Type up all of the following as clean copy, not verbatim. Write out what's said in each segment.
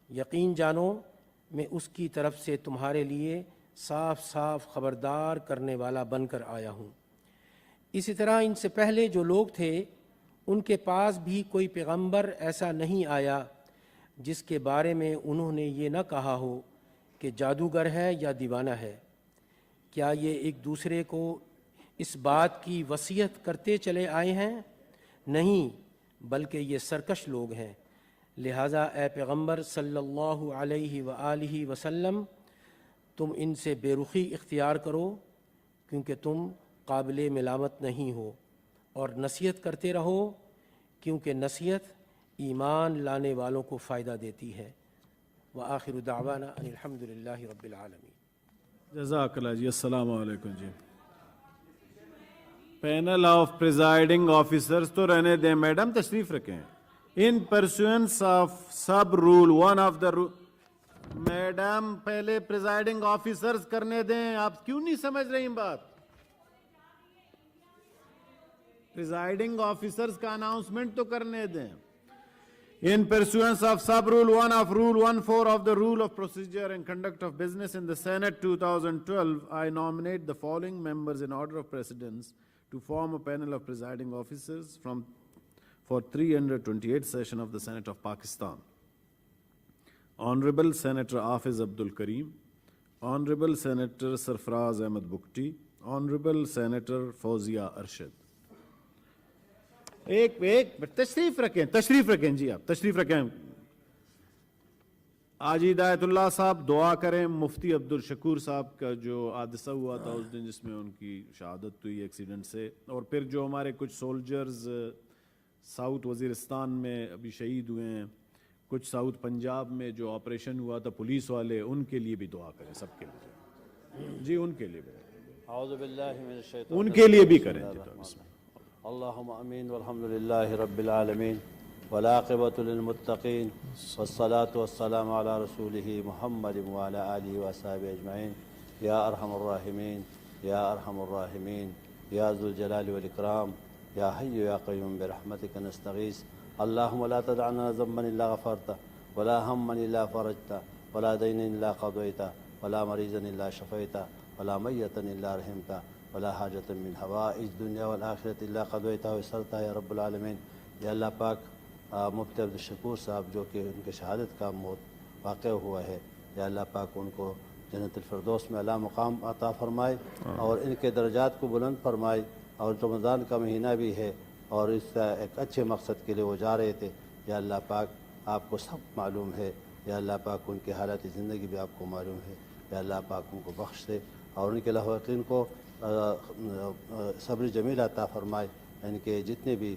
یقین جانو میں اس کی طرف سے تمہارے لیے صاف صاف خبردار کرنے والا بن کر آیا ہوں۔ اسی طرح ان سے پہلے جو لوگ تھے ان کے پاس بھی کوئی پیغمبر ایسا نہیں آیا جس کے بارے میں انہوں نے یہ نہ کہا ہو کہ جادوگر ہے یا دیوانہ ہے۔ کیا یہ ایک دوسرے کو اس بات کی وصیت کرتے چلے آئے ہیں؟ نہیں، بلکہ یہ سرکش لوگ ہیں۔ لہٰذا اے پیغمبر صلی اللہ علیہ وآلہ وسلم، تم ان سے بے رخی اختیار کرو کیونکہ تم قابل ملامت نہیں ہو، اور نصیحت کرتے رہو کیونکہ نصیحت ایمان لانے والوں کو فائدہ دیتی ہے۔ وآخر دعوانا ان الحمد للہ رب العالمین۔ جزاک اللہ جی۔ السلام علیکم جی۔ پینل آف پریزائڈنگ آفیسرز تو رہنے دیں میڈم، تشریف رکھیں۔ In pursuance of sub rule one of the madam پہلے پریزائڈنگ آفیسرز کرنے دیں، آپ کیوں نہیں سمجھ رہی بات؟ پریزائڈنگ آفیسرز کا اناؤنسمنٹ تو کرنے دیں۔ In pursuance of sub-rule 1 of Rule 14 of the Rule of Procedure and Conduct of Business in the Senate 2012, I nominate the following members in order of precedence to form a panel of presiding officers for 328th session of the Senate of Pakistan. Honorable Senator Hafiz Abdul Karim, Honorable Senator Sarfraz Ahmed Bukti, Honorable Senator Fawzia Arshad. ایک تشریف رکھیں جی، آپ تشریف رکھیں۔ آج ہدایت اللہ صاحب دعا کریں مفتی عبد الشکور صاحب کا جو حادثہ ہوا تھا اس دن، جس میں ان کی شہادت ہوئی ایکسیڈنٹ سے، اور پھر جو ہمارے کچھ سولجرز ساؤتھ وزیرستان میں ابھی شہید ہوئے ہیں، کچھ ساؤتھ پنجاب میں جو آپریشن ہوا تھا پولیس والے، ان کے لیے بھی دعا کریں، سب کے لیے جی، ان کے لیے بھی، اعوذ باللہ من الشیطان ان کے لیے بھی کریں جی۔ اللہم امین والحمد للہ رب العالمین والعاقبۃ للمتقین والصلاة والسلام علی رسولہ محمد وعلی آلہ وصحبہ اجمعین۔ یا ارحم الراحمین یا ارحم الراحمین یا ذو الجلال والاکرام یا حی یا قیوم برحمتک نستغیث۔ اللہم لا تدعنا ذنبا الا غفرتہ ولا ہما الا فرجتہ ولا دینا الا قضیتہ ولا مریضا الا شفیتہ ولا میتا الا رحمتہ ولا حاجت من حوائج دنیا والآخرت الا قضیتہ ویسرتہ یا رب العالمین۔ یا اللہ پاک مفتی عبد الشکور صاحب جو کہ ان کے شہادت کا موت واقع ہوا ہے، یا اللہ پاک ان کو جنت الفردوس میں اعلیٰ مقام عطا فرمائے اور ان کے درجات کو بلند فرمائے۔ اور رمضان کا مہینہ بھی ہے اور اس ایک اچھے مقصد کے لیے وہ جا رہے تھے، یا اللہ پاک آپ کو سب معلوم ہے، یا اللہ پاک ان کے حالات زندگی بھی آپ کو معلوم ہے، یا اللہ پاک ان کو بخش دے اور ان کے لواحقین کو صبر جمیل عطا فرمائے۔ ان کے جتنے بھی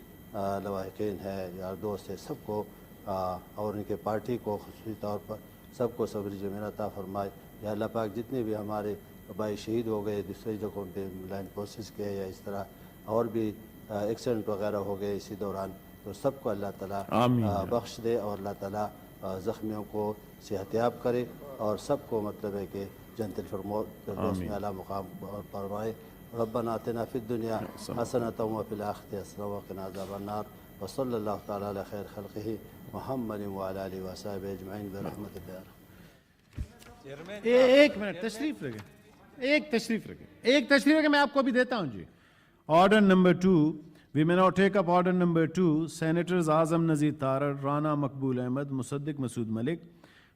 لواحقین ہیں یا دوست ہیں سب کو اور ان کے پارٹی کو خصوصی طور پر سب کو صبر جمیل عطا فرمائے۔ یا اللہ پاک جتنے بھی ہمارے بھائی شہید ہو گئے دوسری جگہوں پہ لائن پروسیس کے یا اس طرح اور بھی ایکسیڈنٹ وغیرہ ہو گئے اسی دوران، تو سب کو اللہ تعالیٰ بخش دے اور اللہ تعالیٰ زخمیوں کو صحت یاب کرے اور سب کو مطلب ہے کہ جنت الفردوس میں اعلیٰ مقام فرمائے۔ ربنا آتنا فی الدنیا حسنۃ وفی الآخرۃ حسنۃ وقنا عذاب النار وصلی اللہ تعالیٰ علی خیر خلقہ محمد وعلی آلہ وصحبہ اجمعین برحمتہ یا ارحم۔ ایک منٹ تشریف رکھیں، میں آپ کو بھی دیتا ہوں جی۔ Order number 2، we may now take up order number 2. Senators Azam Nazir Tarar, Rana Maqbool Ahmed, Musaddiq Masood Malik,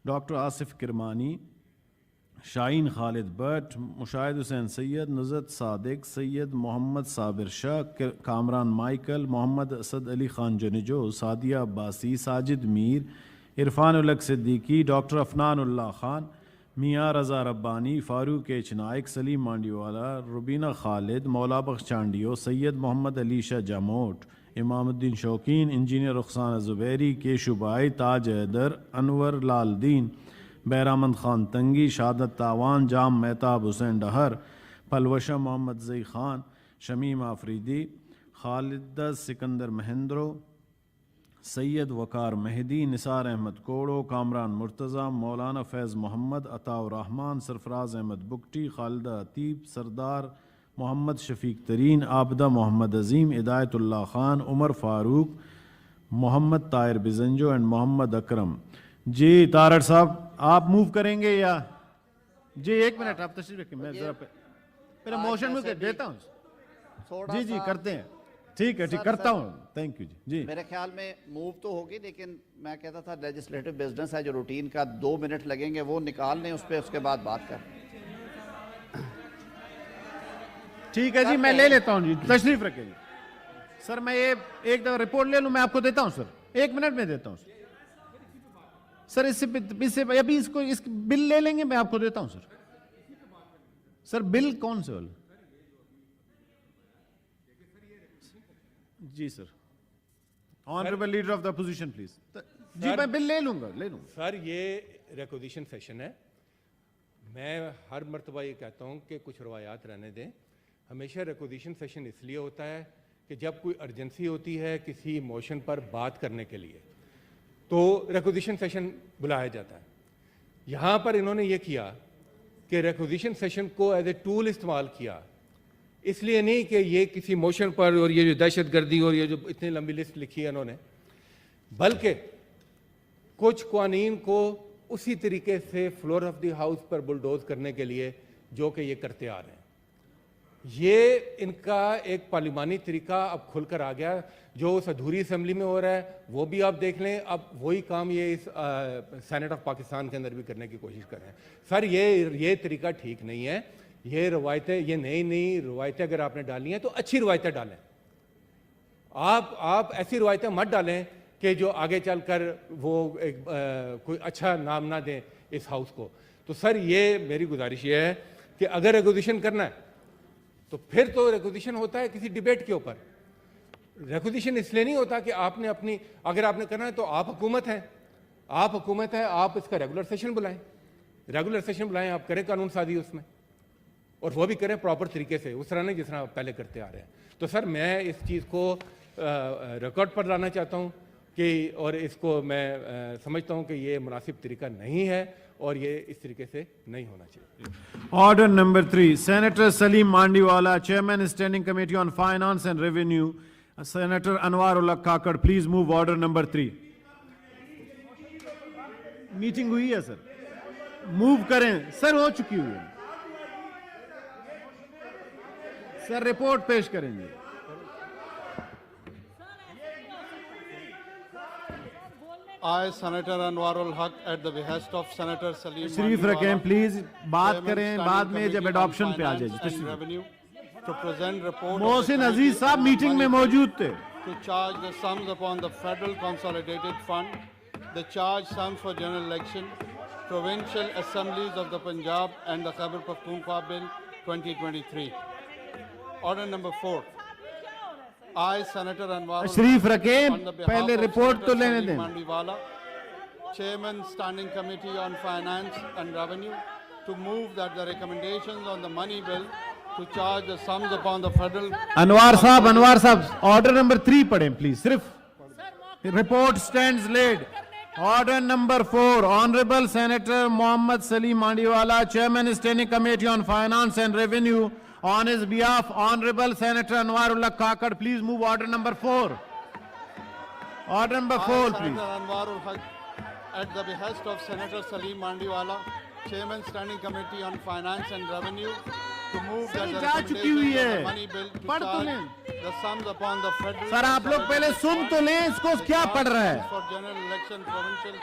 Dr. Asif Kirmani, Shaheen Khalid Butt, Mushahid Hussain Sayyid, Nuzhat Sadiq, Sayyid Muhammad Sabir Shah, Kamran Michael, Muhammad Asad Ali Khan Janijo, Sadia Abbasi, Sajid Mir, Irfan Ulaq Siddiqui, Dr. Afnanullah Khan, میاں رضا ربانی، فاروق H Naik, سلیم مانڈیوالا، روبینہ خالد، مولا بخش چانڈیو، سید محمد علی شاہ جاموٹ، امام الدین شوقین، engineer Rukhsana Zubairi, Keshu بھائی، تاج حیدر، انور لال دین، بیرامند خان تنگی، شہادت تاوان، جام مہتاب حسین ڈہر، پلوشہ محمد زئی خان، شمیم آفریدی، خالدہ سکندر مہندرو، سید وقار مہدی، نثار احمد کوڑو، کامران مرتضیٰ، مولانا فیض محمد، عطاء الرحمن، سرفراز احمد بگٹی، خالدہ عتیب، سردار محمد شفیق ترین، عابدہ محمد عظیم، ہدایت اللہ خان، عمر فاروق، محمد طاہر بزنجو اینڈ محمد اکرم۔ جی تارڑ صاحب آپ موو کریں گے یا جی ایک منٹ آپ تشریف رکھیں میں ذرا پہلے موشن میں دیتا ہوں جی جی کرتے ہیں ٹھیک ہے ٹھیک کرتا ہوں تھینک یو جی میرے خیال میں موو تو ہوگی لیکن میں کہتا تھا لیجسلیٹو بزنس ہے جو روٹین کا 2 منٹ لگیں گے وہ نکال لیں اس پہ اس کے بعد بات کریں ٹھیک ہے جی میں لے لیتا ہوں جی تشریف رکھیں جی سر میں یہ ایک دفعہ رپورٹ لے لوں میں آپ کو دیتا ہوں سر 1 منٹ میں دیتا ہوں سر اس سے ابھی اس کو بل لے لیں گے میں آپ کو دیتا ہوں سر بل کون سے والا جی sir honourable leader of the opposition please جی میں بل لے لوں گا سر یہ ریکوزیشن سیشن ہے میں ہر مرتبہ یہ کہتا ہوں کہ کچھ روایات رہنے دیں ہمیشہ ریکوزیشن سیشن اس لیے ہوتا ہے کہ جب کوئی ارجنسی ہوتی ہے کسی موشن پر بات کرنے کے لیے تو ریکوزیشن سیشن بلایا جاتا ہے یہاں پر انہوں نے یہ کیا کہ ریکوزیشن سیشن کو ایز اے ٹول استعمال کیا اس لیے نہیں کہ یہ کسی موشن پر اور یہ جو دہشت گردی اور یہ جو اتنی لمبی لسٹ لکھی ہے انہوں نے بلکہ کچھ قوانین کو اسی طریقے سے فلور آف دی ہاؤس پر بلڈوز کرنے کے لیے جو کہ یہ کرتے آ رہے ہیں یہ ان کا ایک پارلیمانی طریقہ اب کھل کر آ گیا جو اس ادھوری اسمبلی میں ہو رہا ہے وہ بھی آپ دیکھ لیں اب وہی کام یہ اس سینٹ آف پاکستان کے اندر بھی کرنے کی کوشش کر رہے ہیں سر یہ طریقہ ٹھیک نہیں ہے یہ روایتیں یہ نئی روایتیں اگر آپ نے ڈالی ہیں تو اچھی روایتیں ڈالیں آپ ایسی روایتیں مت ڈالیں کہ جو آگے چل کر وہ کوئی اچھا نام نہ دیں اس ہاؤس کو تو سر یہ میری گزارش یہ ہے کہ اگر ریکوزیشن کرنا ہے تو پھر تو ریکوزیشن ہوتا ہے کسی ڈیبیٹ کے اوپر ریکوزیشن اس لیے نہیں ہوتا کہ آپ نے اپنی اگر آپ نے کرنا ہے تو آپ حکومت ہیں آپ اس کا ریگولر سیشن بلائیں آپ کریں قانون سازی اس میں اور وہ بھی کریں پراپر طریقے سے اس طرح نہیں جس طرح آپ پہلے کرتے آ رہے ہیں تو سر میں اس چیز کو ریکارڈ پر لانا چاہتا ہوں کہ اور اس کو میں سمجھتا ہوں کہ یہ مناسب طریقہ نہیں ہے اور یہ اس طریقے سے نہیں ہونا چاہیے آرڈر نمبر 3 سینیٹر سلیم مانڈی والا chairman standing committee on finance and revenue senator Anwar Allah Kakar please move order number 3 meeting ہوئی ہے سر موو کریں سر ہو چکی ہوئی ہے سر رپورٹ پیش کریں گے I, Senator Anwar ul-Haq, at the behest of Senator Salim تشریف رکھیں پلیز بات کریں بعد میں جب اڈاپشن پہ آ جائے to present report محسن عزیز صاحب میٹنگ میں موجود تھے to charge the sums upon the Federal Consolidated Fund, the charge sums for general election, provincial assemblies of the Punjab and the Khyber Pakhtunkhwa Bill 2023. Order number 4. I, Senator Anwar تشریف رکھیں on the behalf پہلے of report تو Senator لینے Salim دیں Mandiwala, Chairman Standing Committee on Finance and Revenue, to move that the recommendations on the money bill to charge the sums upon the federal Anwar sahib order number 3 پڑھیں please صرف report stands laid order number 4 honourable senator Muhammad Saleem Mandviwalla chairman standing committee on finance and revenue on his behalf honorable senator Anwarullah Kakad please move order number 4 order number 4 please Senator Anwar ul-Haq at the behest of Senator Salim Mandiwala Chairman Standing Committee on Finance and Revenue to move that the recommendations of the money bill to charge the sums upon the federal سر آپ لوگ پہلے سن تو لیں اس کو کیا پڑھ رہا ہے for general election provincial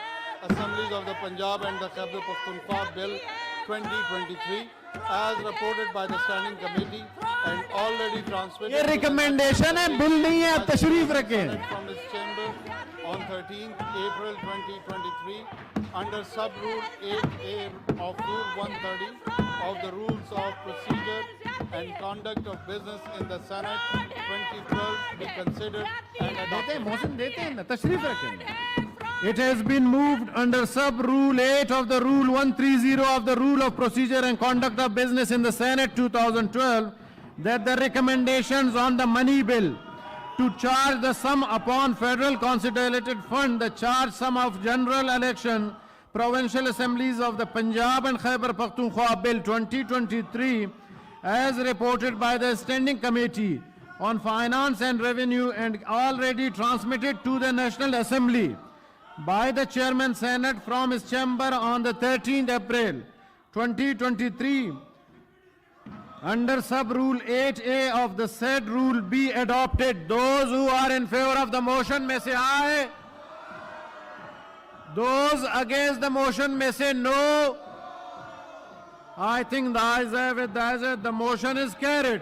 assemblies of the Punjab and the Khyber Pakhtunkhwa Bill 2023 as reported by the Standing Committee and already transmitted یہ ریکمنڈیشن ہے بل نہیں ہے آپ تشریف رکھیں from his chamber on 13th April 2023 under sub-rule 8A of Rule 130 of the Rules of Procedure and Conduct of Business in the Senate 2012 be considered and adopted. محسن دیتے ہیں نا تشریف رکھیں It has been moved under sub-rule 8 of the Rule 130 of the Rule of Procedure and Conduct of Business in the Senate 2012 that the recommendations on the money bill to charge the sum upon Federal Consolidated Fund, the charge sum of general election, provincial assemblies of the Punjab and Khyber Pakhtunkhwa Bill 2023 as reported by the Standing Committee on Finance and Revenue and already transmitted to the National Assembly by the Chairman Senate from his chamber on the 13th April 2023 under sub rule 8A of the said rule be adopted. Those who are in favor of the motion may say aye. Those against the motion may say no. I think the ayes have it, the ayes have it, the motion is carried.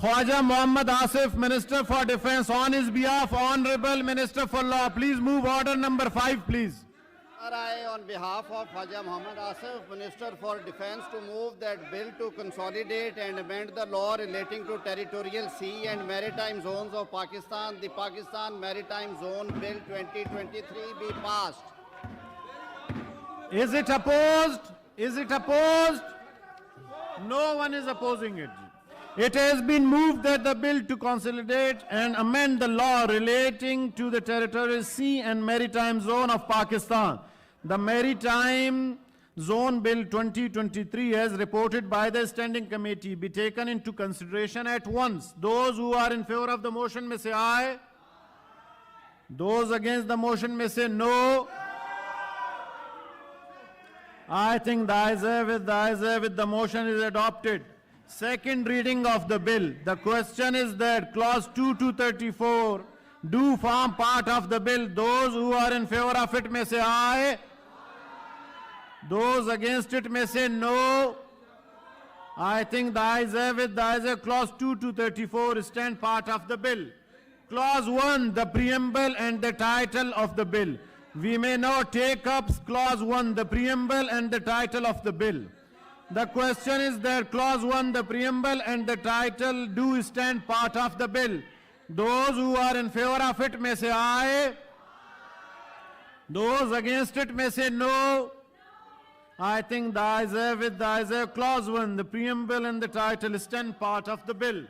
Khwaja Mohammad Asif, Minister for Defence, on his behalf, Honorable Minister for Law. Please move order number 5, please. Sir, I, on behalf of Khwaja Mohammad Asif, Minister for Defence, to move that bill to consolidate and amend the law relating to territorial sea and maritime zones of Pakistan, the Pakistan Maritime Zone Bill 2023 be passed. Is it opposed? Is it opposed? No one is opposing it. It has been moved that the bill to consolidate and amend the law relating to the territorial sea and maritime zone of Pakistan, the Maritime Zone Bill 2023, as reported by the Standing Committee, be taken into consideration at once. Those who are in favor of the motion may say aye. Those against the motion may say no. I think the ayes have it, the ayes have it, the motion is adopted. Second reading of the bill. The question is that clause 2 to 34 do form part of the bill. Those who are in favor of it may say aye. Those against it may say no. I think the ayes have it, the ayes have. Clause 2 to 34 stand part of the bill. Clause 1, the preamble and the title of the bill. We may now take up clause 1, the preamble and the title of the bill. The question is that clause 1, the preamble and the title do stand part of the bill. Those who are in favor of it may say aye. Those against it may say no. I think the ayes have it, the ayes have. Clause 1, the preamble and the title stand part of the bill.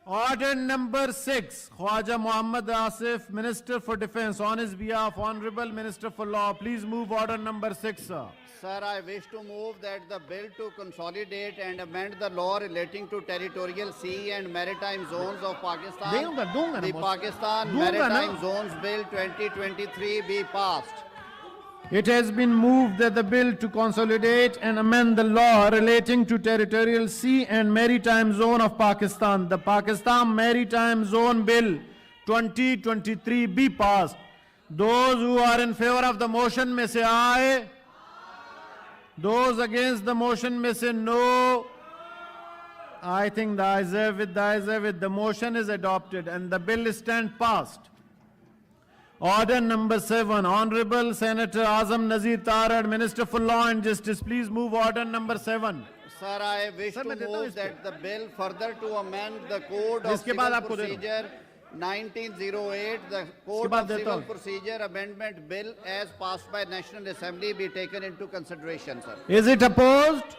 Order number 6, Khwaja Mohammad Asif, Minister for Defence, on his behalf, Honorable Minister for Law. Please move order number 6, sir. Sir, I wish to move that the bill to consolidate and amend the law relating to territorial sea and maritime zones of Pakistan, the Pakistan Maritime Zones Bill 2023 be passed. It has been moved that the bill to consolidate and amend the law relating to territorial sea and maritime zone of Pakistan, the Pakistan Maritime Zone Bill 2023 be passed. Those who are in favor of the motion may say aye. Those against the motion may say no. I think the ayes have it, the ayes have it. The motion is adopted and the bill stands passed. Order number 7, Honorable Senator Azam Nazir Tarar, Minister for Law and Justice. Please move order number 7. Sir, I wish to move that the bill further to amend the Code of Civil Procedure 1908, the Code of Civil Procedure Amendment Bill as passed by National Assembly be taken into consideration, sir. Is it opposed?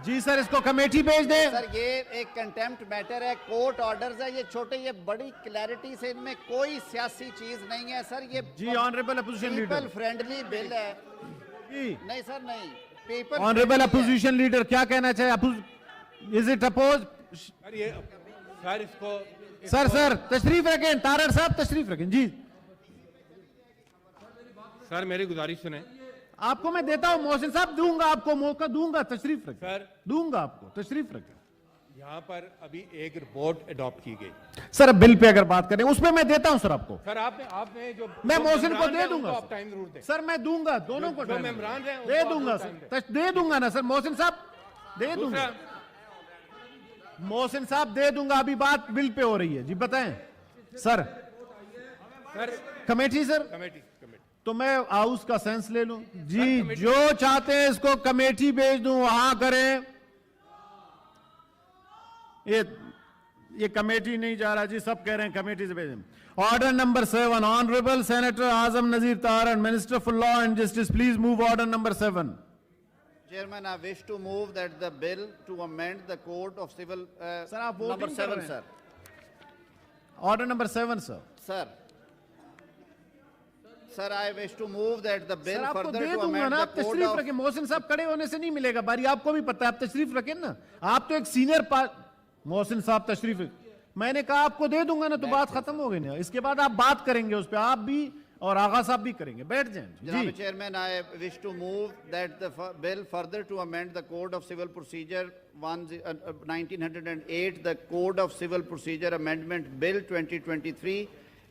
جی سر اس کو committee بھیج دیں. سر یہ ایک contempt metre ہے, court orders ہے, یہ چھوٹے, یہ بڑی کلیئرٹی سے ان میں کوئی سیاسی چیز نہیں ہے سر. یہ جی honourable opposition leader. People friendly bill ہے. جی نہیں سر نہیں, پیپل آنریبل اپوزیشن لیڈر کیا کہنا چاہے؟ Is it oppose? سر اس کو سر تشریف رکھیں, تارڑ صاحب تشریف رکھیں. جی سر میری گزارش سنیں. آپ کو میں دیتا ہوں, محسن صاحب دوں گا آپ کو موقع, دوں گا, تشریف رکھیں. سر دوں گا آپ کو, تشریف رکھیں. یہاں پر ابھی ایک رپورٹ اڈاپٹ کی گئی. سر بل پہ اگر بات کریں اس پہ میں دیتا ہوں سر آپ کو. سر آپ نے جو میں محسن کو دے دوں گا آپ ٹائم ضرور دیں. سر, میں دوں گا دونوں کو جو ٹائم ممبران ہیں دے دوں گا سر, دے دوں گا نا سر. محسن صاحب دے دوں گا, محسن صاحب دے دوں گا. ابھی بات بل پہ ہو رہی ہے. جی بتائیں سر. کمیٹی سر, کمیٹی تو میں ہاؤس کا سینس لے لوں. جی جو چاہتے ہیں اس کو کمیٹی بھیج دوں, وہاں کریں. یہ کمیٹی نہیں جا رہا جی, سب کہہ رہے ہیں کمیٹی سے بھیجیں. Order number 7, honourable senator Azam Nazir Tarar, minister for law and justice, please move order number 7. Chairman, I wish to move that the bill to amend the Code of Civil, Sir, آپ number voting کر 7, رہے ہیں. sir. Order number 7 sir. Sir, I wish to move that the sir bill آپ کو further they to دوں گا amend نا, the آپ Code تشریف of... رکھیں. محسن صاحب کھڑے ہونے سے نہیں ملے گا باری, آپ کو بھی پتا ہے, آپ تشریف رکھیں نا. آپ تو ایک سینئر محسن صاحب تشریف, میں نے کہا آپ کو دے دوں گا نا, تو بات ختم ہو گئی نا. اس کے بعد آپ بات کریں گے اس پہ, آپ بھی اور آغا صاحب بھی کریں گے. بیٹھ جائیں. Janaab Chairman, I wish to move that the bill further to amend the Code of Civil Procedure 1908, the Code of Civil Procedure Amendment Bill 2023,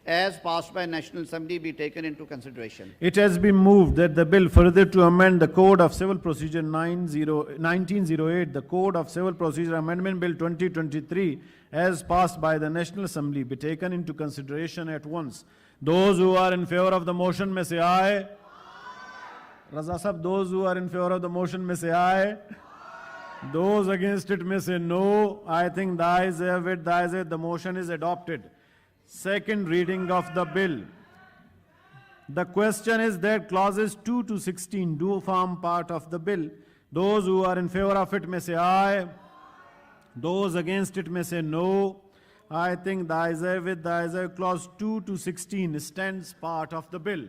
as passed by National Assembly, be taken into consideration. It has been moved that the bill further to amend the Code of Civil Procedure 1908, the Code of Civil Procedure Amendment Bill 2023, as passed by the National Assembly, be taken into consideration at once. Those who are in favor of the motion may say aye. Raza sahab, those who are in favor of the motion may say aye. Those against it may say no. I think the ayes have it, the ayes have it, the motion is adopted. Second reading of the bill. The question is that clauses 2 to 16 do form part of the bill. Those who are in favor of it may say aye. Those against it may say no. I think the ayes have it, the ayes have it. Clause 2 to 16 stands part of the bill.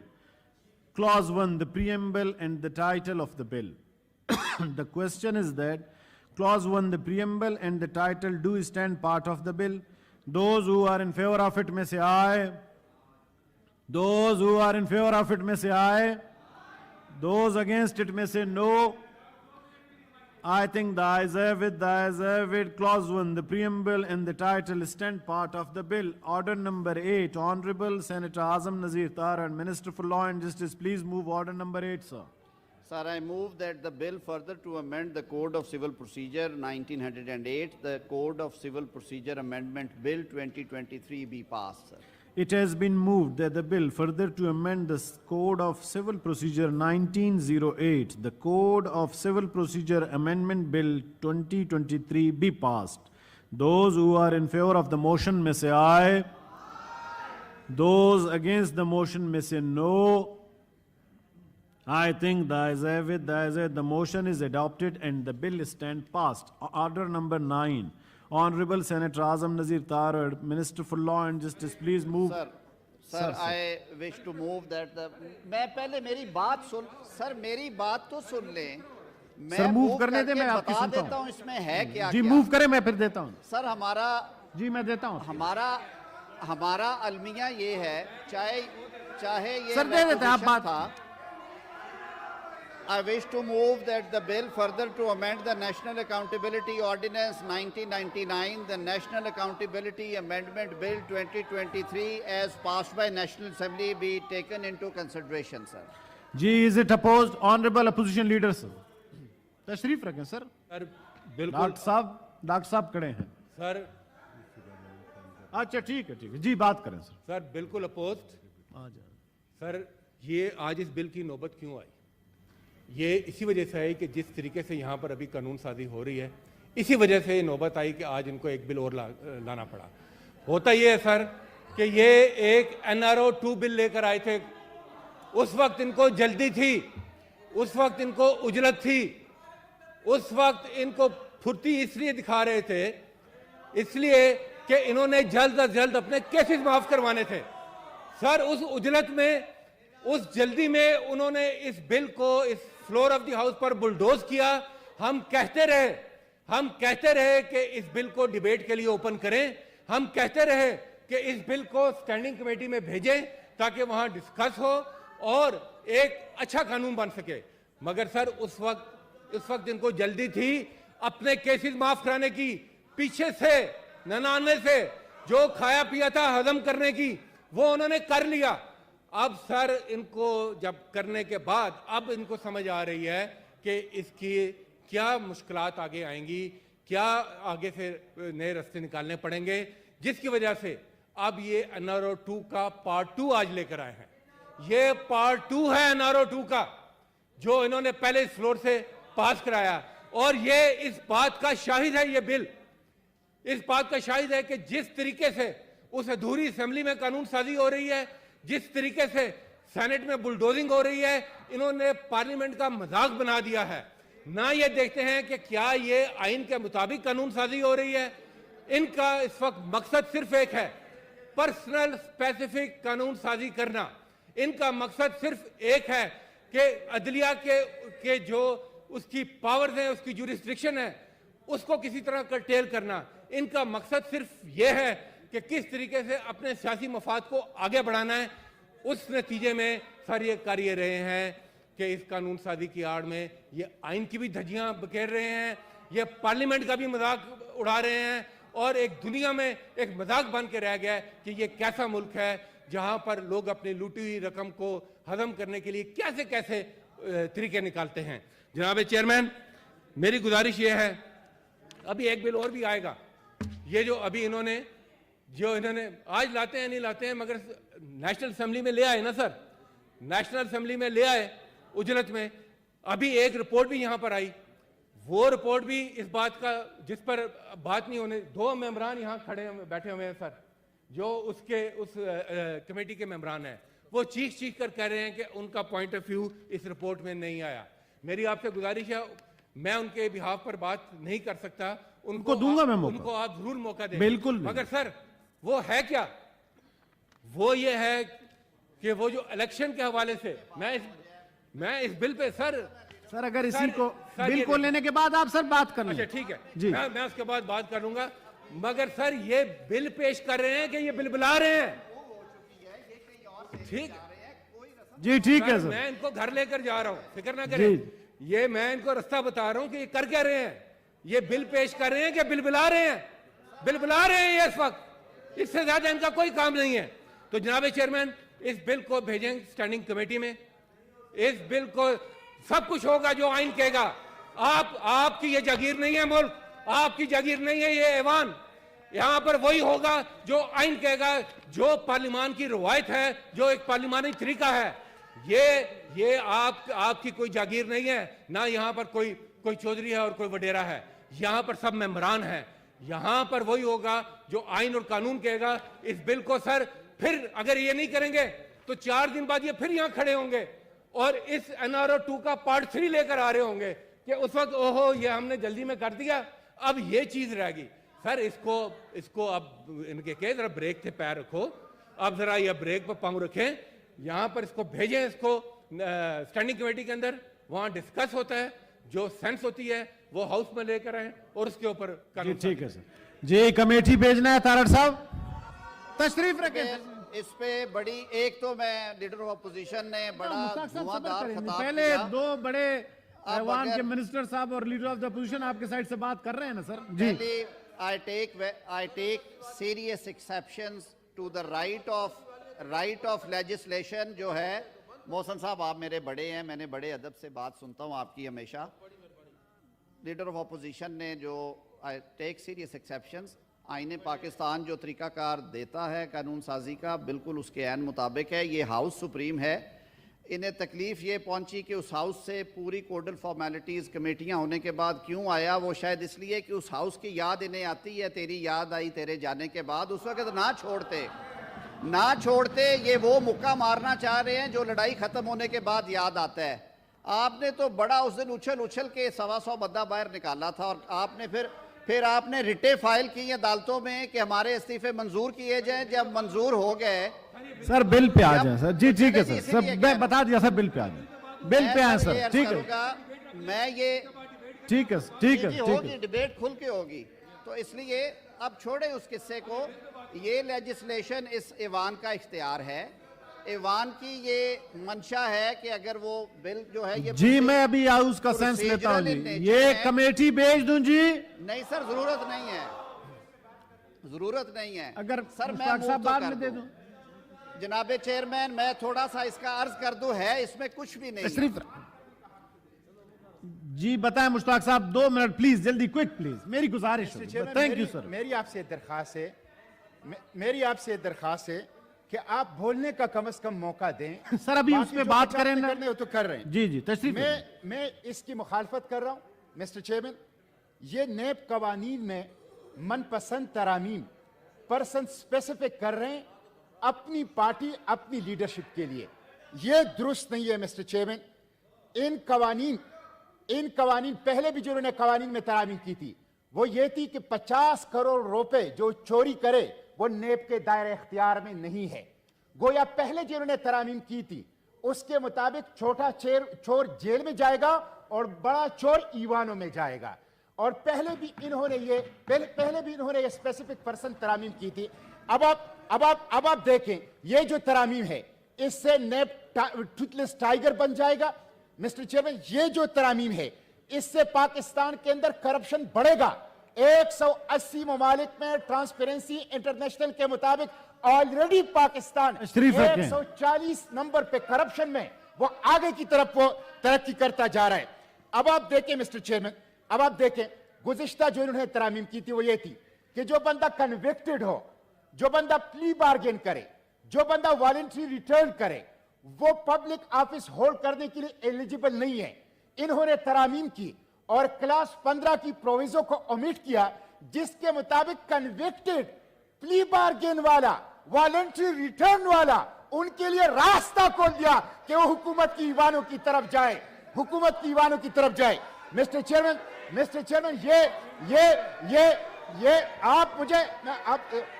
Clause 1, the preamble and the title of the bill. The question is that Clause 1, the preamble and the title do stand part of the bill. Those who are in favor of it may say aye. Those who are in favor of it may say aye. Those against it may say no. I think the ayes have it, the ayes have it. Clause 1, the preamble and the title stand part of the bill. Order number 8, Honorable Senator Azam Nazir Tara, Minister for Law and Justice, please move order number 8, sir. Sir, I move that the bill further to amend the Code of Civil Procedure 1908, the Code of Civil Procedure Amendment Bill 2023 be passed, sir. It has been moved that the bill further to amend the Code of Civil Procedure 1908, the Code of Civil Procedure Amendment Bill 2023 be passed. Those who are in favor of the motion may say aye. Those against the motion may say no. I think the ayes have it, the ayes have it. The motion is adopted and the bill stands passed. Order number 9. Honorable Senator Azam Nazir Tara, Minister for Law and Justice, please move. Sir, I wish to move that the... میں پہلے میری بات سن... سر میری بات تو سن لیں. سر move کرنے دیں, میں آپ کی سنتا دیتا ہوں اس میں ہے کیا. جی موو کریں, میں پھر دیتا ہوں. سر ہمارا... جی میں دیتا ہوں. ہمارا المیہ یہ ہے, چاہے یہ... سر دے دیتے آپ بات. I wish to move that the bill further to amend the National Accountability Ordinance 1999, the National Accountability Amendment Bill 2023 as passed by National Assembly be taken into consideration, sir. Ji, is it opposed? Honorable Opposition Leader, sir. تشریف رکھیں سر. سر بالکل. Doctor صاحب کھڑے ہیں. سر اچھا ٹھیک ہے, ٹھیک ہے جی, بات کریں سر. سر بالکل اپوزڈ. سر یہ آج اس بل کی نوبت کیوں آئی؟ یہ اسی وجہ سے آئی کہ جس طریقے سے یہاں پر ابھی قانون سازی ہو رہی ہے, اسی وجہ سے یہ نوبت آئی کہ آج ان کو ایک بل اور لانا پڑا. ہوتا یہ ہے سر کہ یہ ایک NRO 2 بل لے کر آئے تھے. اس وقت ان کو جلدی تھی, اس وقت ان کو عجلت تھی, اس وقت ان کو پھرتی اس لیے دکھا رہے تھے اس لیے کہ انہوں نے جلد از جلد اپنے کیسز معاف کروانے تھے. سر اس عجلت میں اس جلدی میں انہوں نے اس بل کو اس فلور آف دی ہاؤس پر بلڈوز کیا. ہم کہتے رہے کہ اس بل کو ڈیبیٹ کے لیے اوپن کریں, ہم کہتے رہے کہ اس بل کو سٹینڈنگ کمیٹی میں بھیجیں تاکہ وہاں ڈسکس ہو اور ایک اچھا قانون بن سکے. مگر سر اس وقت ان کو جلدی تھی اپنے کیسز معاف کرانے کی, پیچھے سے ننانے سے جو کھایا پیا تھا ہضم کرنے کی وہ انہوں نے کر لیا. اب سر ان کو جب کرنے کے بعد اب ان کو سمجھ آ رہی ہے کہ اس کی کیا مشکلات آگے آئیں گی, کیا آگے سے نئے راستے نکالنے پڑیں گے, جس کی وجہ سے اب یہ NRO 2 کا پارٹ 2 آج لے کر آئے ہیں. یہ پارٹ 2 ہے NRO 2 کا جو انہوں نے پہلے اس فلور سے پاس کرایا, اور یہ اس بات کا شاہد ہے, یہ بل اس بات کا شاہد ہے کہ جس طریقے سے اس ادھوری اسمبلی میں قانون سازی ہو رہی ہے, جس طریقے سے سینٹ میں بلڈوزنگ ہو رہی ہے, انہوں نے پارلیمنٹ کا مذاق بنا دیا ہے. نہ یہ دیکھتے ہیں کہ کیا یہ آئین کے مطابق قانون سازی ہو رہی ہے. ان کا اس وقت مقصد صرف ایک ہے, پرسنل اسپیسیفک قانون سازی کرنا. ان کا مقصد صرف ایک ہے کہ عدلیہ کے جو اس کی پاورز ہیں, اس کی جورسڈکشن ہے, اس کو کسی طرح کرٹیل کرنا. ان کا مقصد صرف یہ ہے کہ کس طریقے سے اپنے سیاسی مفاد کو آگے بڑھانا ہے. اس نتیجے میں سر یہ کر یہ رہے ہیں کہ اس قانون سازی کی آڑ میں یہ آئین کی بھی دھجیاں بکھیر رہے ہیں, یہ پارلیمنٹ کا بھی مذاق اڑا رہے ہیں, اور ایک دنیا میں ایک مذاق بن کے رہ گیا ہے کہ یہ کیسا ملک ہے جہاں پر لوگ اپنی لوٹی ہوئی رقم کو ہضم کرنے کے لیے کیسے طریقے نکالتے ہیں. جناب چیئرمین, میری گزارش یہ ہے, ابھی ایک بل اور بھی آئے گا. یہ جو ابھی انہوں نے آج لاتے ہیں نہیں لاتے ہیں, مگر نیشنل اسمبلی میں لے آئے نا سر, نیشنل اسمبلی میں لے آئے اجلت میں. ابھی ایک رپورٹ بھی یہاں پر آئی, وہ رپورٹ بھی اس بات کا جس پر بات نہیں ہونے, 2 ممبران یہاں بیٹھے ہوئے ہیں سر, جو اس کمیٹی کے ممبران ہیں, وہ چیخ کر کہہ رہے ہیں کہ ان کا پوائنٹ آف ویو اس رپورٹ میں نہیں آیا. میری آپ سے گزارش ہے, میں ان کے بہاف پر بات نہیں کر سکتا, ان کو دوں گا میں موقع, ان کو آپ ضرور موقع دیں. بالکل. مگر سر وہ ہے کیا, وہ یہ ہے کہ وہ جو الیکشن کے حوالے سے میں اس بل پہ سر اگر اسی کو بل کو لینے کے بعد آپ سر بات کریں. اچھا ٹھیک ہے, میں اس کے بعد بات کر لوں گا. مگر سر یہ بل پیش کر رہے ہیں کہ یہ بل بلا رہے ہیں. ٹھیک جی ٹھیک ہے سر, میں ان کو گھر لے کر جا رہا ہوں, فکر نہ کریں. یہ میں ان کو رستہ بتا رہا ہوں کہ یہ کر کیا رہے ہیں. یہ بل پیش کر رہے ہیں کہ بل بلا رہے ہیں, بل بلا رہے ہیں یہ اس وقت. اس سے زیادہ ان کا کوئی کام نہیں ہے. تو جناب چیئرمین, اس بل کو بھیجیں سٹینڈنگ کمیٹی میں. اس بل کو سب کچھ ہوگا جو آئین کہے گا. آپ کی یہ جاگیر نہیں ہے ملک, آپ کی جاگیر نہیں ہے یہ ایوان. یہاں پر وہی ہوگا جو آئین کہے گا, جو پارلیمان کی روایت ہے, جو ایک پارلیمانی طریقہ ہے. یہ آپ کی کوئی جاگیر نہیں ہے, نہ یہاں پر کوئی چودھری ہے اور کوئی وڈیرا ہے. یہاں پر سب ممبران ہیں. یہاں پر وہی ہوگا جو آئین اور قانون کہے گا. اس بل کو سر پھر اگر یہ نہیں کریں گے تو 4 دن بعد یہ پھر یہاں کھڑے ہوں گے اور اس NRO 2 کا پارٹ 3 لے کر آ رہے ہوں گے کہ اس وقت اوہو یہ ہم نے جلدی میں کر دیا, اب یہ چیز رہ گئی. سر اس کو اب ان کے کہے ذرا بریک تھے پیر رکھو, اب ذرا یہ بریک پر پاؤں رکھیں. یہاں پر اس کو بھیجیں, اس کو سٹینڈنگ کمیٹی کے اندر, وہاں ڈسکس ہوتا ہے, جو سینس ہوتی ہے وہ ہاؤس میں لے کر آئیں اور اس کے اوپر. ٹھیک ہے سر. جی کمیٹی بھیجنا ہے تارڑ صاحب, تشریف رکھیں. اس پہ بڑی ایک تو میں لیڈر آف اپوزیشن نے بڑا دھواندار خطاب پہلے 2 بڑے ایوان کے منسٹر صاحب اور لیڈر آف دا اپوزیشن آپ کے سائٹ سے بات کر رہے ہیں نا سر. جی I take serious exceptions to the right of legislation جو ہے. محسن صاحب آپ میرے بڑے ہیں, میں نے بڑے ادب سے بات سنتا ہوں آپ کی ہمیشہ. لیڈر آف اپوزیشن نے جو I take serious exceptions, آئین پاکستان جو طریقہ کار دیتا ہے قانون سازی کا بالکل اس کے عین مطابق ہے. یہ ہاؤس سپریم ہے. انہیں تکلیف یہ پہنچی کہ اس ہاؤس سے پوری کوڈل فارمیلٹیز کمیٹیاں ہونے کے بعد کیوں آیا, وہ شاید اس لیے کہ اس ہاؤس کی یاد انہیں آتی ہے. تیری یاد آئی تیرے جانے کے بعد, اس وقت نہ چھوڑتے. یہ وہ مکہ مارنا چاہ رہے ہیں جو لڑائی ختم ہونے کے بعد یاد آتا ہے. آپ نے تو بڑا اس دن اچھل کے 125 بندہ باہر نکالا تھا، اور آپ نے پھر آپ نے رٹے فائل کی ہیں عدالتوں میں کہ ہمارے استعفے منظور کیے جائیں. جب منظور ہو گئے سر بل پہ آ جائیں سر. جی ٹھیک ہے سر, سب میں بتا دیا سر, بل پہ آ جائیں, بل پہ آئیں سر. ٹھیک ہے, میں یہ ٹھیک ہے ٹھیک ہے ہوگی ڈیبیٹ کھل کے ہوگی, تو اس لیے اب چھوڑیں اس قصے کو. یہ لیجسلیشن اس ایوان کا اختیار ہے, ایوان کی یہ منشا ہے کہ اگر وہ بل جو ہے یہ جی میں ابھی اس کا سینس لیتا ہوں جی, یہ کمیٹی بھیج دوں جی. نہیں سر, ضرورت نہیں ہے, ضرورت نہیں ہے. اگر سر مشتاق صاحب بعد میں دے دوں. جناب چیئرمین, میں تھوڑا سا اس کا عرض کر دوں, ہے اس میں کچھ بھی نہیں. تشریف جی بتائیں مشتاق صاحب, 2 منٹ پلیز, جلدی کوئک پلیز, میری گزارش ہے. Thank you sir. میری آپ سے درخواست ہے کہ آپ بولنے کا کم از کم موقع دیں. سر ابھی اس پہ بات کریں نا, تو کر رہے ہیں. جی جی تشریف. میں اس کی مخالفت کر رہا ہوں مسٹر چیئرمین. یہ نیب قوانین میں من پسند ترامیم پرسن اسپیسیفک کر رہے ہیں اپنی پارٹی اپنی لیڈرشپ کے لیے. یہ درست نہیں ہے مسٹر چیئرمین. ان قوانین پہلے بھی جنہوں نے قوانین میں ترامیم کی تھی وہ یہ تھی کہ 50 کروڑ روپے جو چوری کرے وہ نیب کے دائرہ اختیار میں نہیں ہے. گویا پہلے جنہوں نے ترامیم کی تھی اس کے مطابق چھوٹا چور جیل میں جائے گا اور بڑا چور ایوانوں میں جائے گا. اور پہلے بھی انہوں نے یہ اسپیسیفک پرسن ترامیم کی تھی. اب آپ دیکھیں یہ جو ترامیم ہے اس سے نیب ٹوتھلیس ٹائیگر بن جائے گا. مسٹر چیئرمین, یہ جو ترامیم ہے اس سے پاکستان کے اندر کرپشن بڑھے گا. 180 ممالک میں ٹرانسپیرنسی انٹرنیشنل کے مطابق آلریڈی پاکستان 140 نمبر پہ کرپشن میں وہ آگے کی طرف وہ ترقی کرتا جا رہا ہے. اب آپ دیکھیں مسٹر چیئرمین, اب آپ دیکھیں گزشتہ جو انہوں نے ترامیم کی تھی وہ یہ تھی کہ جو بندہ کنوکٹڈ ہو, جو بندہ پلی بارگین کرے, جو بندہ والنٹری ریٹرن کرے, وہ پبلک آفس ہولڈ کرنے کے لیے ایلیجیبل نہیں ہے. انہوں نے ترامیم کی اور کلاس 15 کی پروویزو کو اومٹ کیا جس کے مطابق کنوکٹڈ, پلی بارگین والا, والنٹری ریٹرن والا, ان کے لیے راستہ کھول دیا کہ وہ حکومت کی ایوانوں کی طرف جائے, حکومت کی ایوانوں کی طرف جائے. مسٹر چیئرمین, یہ آپ مجھے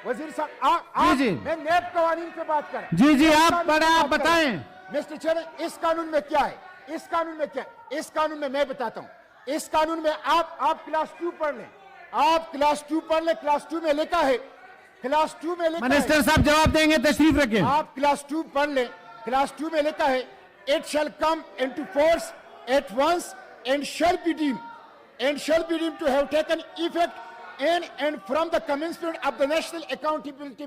وزیر صاحب میں نیب قوانین پہ بات کریں. جی آپ بتائیں مسٹر چیئرمین, اس قانون میں کیا ہے, اس قانون میں میں بتاتا ہوں. اس قانون میں آپ کلاس 2 پڑھ لیں, آپ کلاس 2 پڑھ لیں. کلاس 2 میں لکھا ہے, منسٹر صاحب جواب دیں گے, تشریف رکھیں. آپ کلاس 2 پڑھ لیں. کلاس 2 میں لکھا ہے it shall come into force at once and shall be deemed to have taken effect in and from the commencement of the National Accountability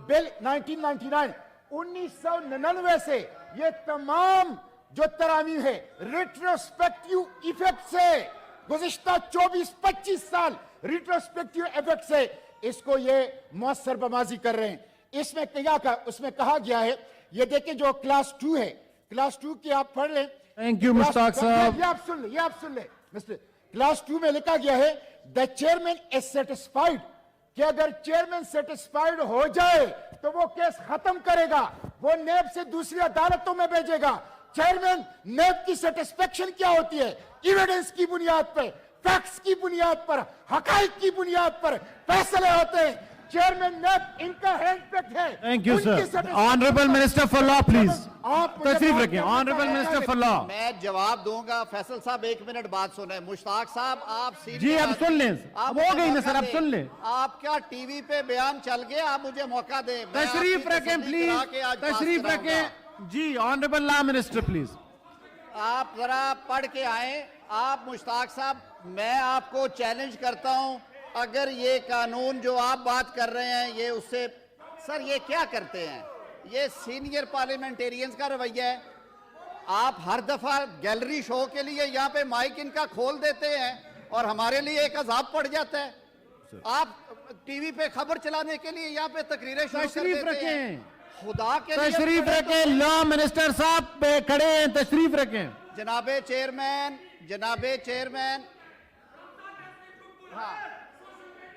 Bill 1999. 1999 سے یہ تمام جو ترامیم ہے ریٹروسپیکٹیو ایفیکٹ سے, گزشتہ 24-25 سال ریٹروسپیکٹیو ایفیکٹ سے اس کو یہ مؤثر بمازی کر رہے ہیں. اس میں کہا گیا ہے, یہ دیکھیں جو کلاس 2 ہے, کلاس 2 کی آپ پڑھ لیں. تھینک یو مشتاق صاحب. یہ آپ سن لیں مسٹر. کلاس 2 میں لکھا گیا ہے the chairman is satisfied, کہ اگر چیئرمین سیٹسفائیڈ ہو جائے تو وہ کیس ختم کرے گا, وہ نیب سے دوسری عدالتوں میں بھیجے گا. چیئرمین, نیب کی سیٹسفیکشن کیا ہوتی ہے؟ ایویڈنس کی بنیاد پر, فیکٹس کی بنیاد پر, حقائق کی بنیاد پر فیصلے ہوتے ہیں. چیئرمین نیب ان کا ہینڈ پک ہے. Thank you sir. Honourable minister for law please تشریف رکھیں. آنریبل منسٹر فار لا. میں جواب دوں گا. فیصل صاحب 1 منٹ بات سنیں. مشتاق صاحب آپ جی اب سن لیں, اب ہو گئی نا سر, اب سن لیں. آپ کیا ٹی وی پہ بیان چل گیا, آپ مجھے موقع دیں. تشریف رکھیں پلیز, تشریف رکھیں. جی آنریبل لا منسٹر پلیز. آپ ذرا پڑھ کے آئیں. آپ مشتاق صاحب, میں آپ کو چیلنج کرتا ہوں, اگر یہ قانون جو آپ بات کر رہے ہیں یہ اس سے, سر یہ کیا کرتے ہیں, یہ سینئر پارلیمنٹیرینز کا رویہ ہے. آپ ہر دفعہ گیلری شو کے لیے یہاں پہ مائک ان کا کھول دیتے ہیں اور ہمارے لیے ایک عذاب پڑ جاتا ہے. آپ ٹی وی پہ خبر چلانے کے لیے یہاں پہ تقریریں شروع کر دیتے ہیں. خدا کے لیے تشریف رکھیں. لا منسٹر صاحب پہ کھڑے ہیں, تشریف رکھیں. جناب چیئرمین,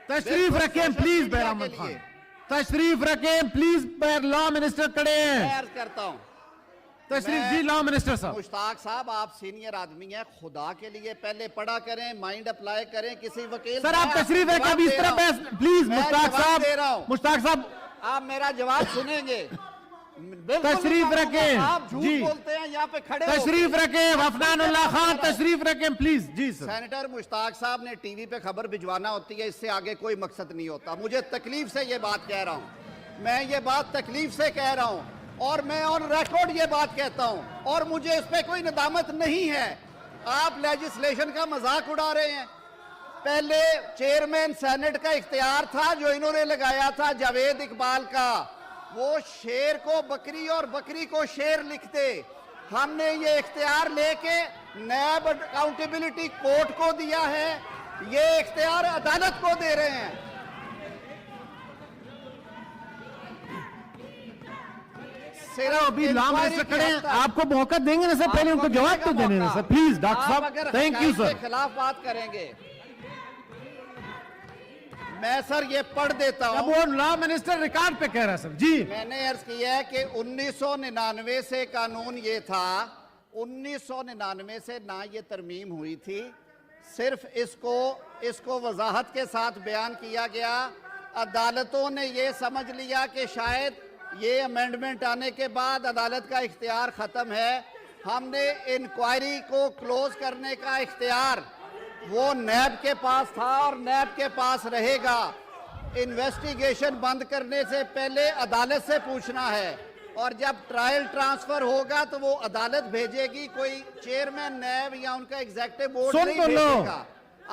تشریف رکھیں پلیز. بیر احمد خان تشریف رکھیں پلیز. لا منسٹر کھڑے ہیں. میں عرض کرتا ہوں, تشریف جی لا منسٹر صاحب. مشتاق صاحب آپ سینئر آدمی ہیں, خدا کے لیے پہلے پڑھا کریں, مائنڈ اپلائی کریں کسی وکیل. سر آپ تشریف ہے کبھی اس طرح بحث پلیز. مشتاق صاحب, مشتاق صاحب آپ میرا جواب سنیں گے. بالکل تشریف رکھیں. آپ جھوٹ جی بولتے ہیں یہاں پہ کھڑے ہو. تشریف رکھیں. وفنان اللہ خان تشریف رکھیں پلیز. G sir. سینیٹر مشتاق صاحب نے ٹی وی پہ خبر بھجوانا ہوتی ہے, اس سے آگے کوئی مقصد نہیں ہوتا. مجھے تکلیف سے یہ بات کہہ رہا ہوں, میں یہ بات تکلیف سے کہہ رہا ہوں, اور میں آن ریکارڈ یہ بات کہتا ہوں, اور مجھے اس پہ کوئی ندامت نہیں ہے. آپ لیجسلیشن کا مذاق اڑا رہے ہیں. پہلے چیئرمین سینٹ کا اختیار تھا جو انہوں نے لگایا تھا جاوید اقبال کا, وہ شیر کو بکری اور بکری کو شیر لکھتے. ہم نے یہ اختیار لے کے نیب اکاؤنٹیبلٹی کورٹ کو دیا ہے, یہ اختیار عدالت کو دے رہے ہیں. ابھی لام سے کھڑے ہیں, آپ کو موقع دیں گے نا سر, پہلے ان کو جواب تو دینے نا سر پلیز. ڈاکٹر صاحب تھینک یو سر. خلاف بات کریں گے میں سر یہ پڑھ دیتا اب ہوں. وہ لا منسٹر ریکارڈ پہ کہہ رہا ہے سر. جی میں نے عرض کیا ہے کہ 1999 سے قانون یہ تھا, 1999 سے نہ یہ ترمیم ہوئی تھی, صرف اس کو وضاحت کے ساتھ بیان کیا گیا. عدالتوں نے یہ سمجھ لیا کہ شاید یہ امینڈمنٹ آنے کے بعد عدالت کا اختیار ختم ہے. ہم نے انکوائری کو کلوز کرنے کا اختیار وہ نیب کے پاس تھا اور نیب کے پاس رہے گا. انویسٹیگیشن بند کرنے سے پہلے عدالت سے پوچھنا ہے, اور جب ٹرائل ٹرانسفر ہوگا تو وہ عدالت بھیجے گی, کوئی چیئرمین نیب یا ان کا ایگزیکٹو بورڈ نہیں بھیجے گا.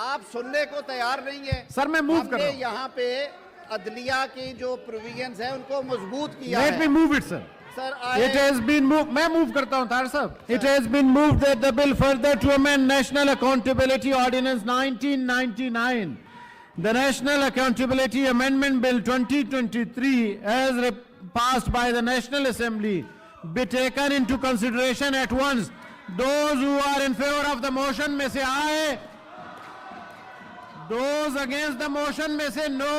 آپ سننے کو تیار نہیں ہیں سر. میں موو کر رہا ہوں. یہاں پہ عدلیہ کی جو پروویژنز ہیں ان کو مضبوط کیا Let ہے. me move it sir. Sir, It has been moved. میں move کرتا ہوں طاہر صاحب. It has been moved that the bill further to amend National Accountability Ordinance 1999, the National Accountability Amendment Bill 2023, as passed by the National Assembly, be taken into consideration at once. Those who are in favor of the motion may say aye. Those against the motion may say no.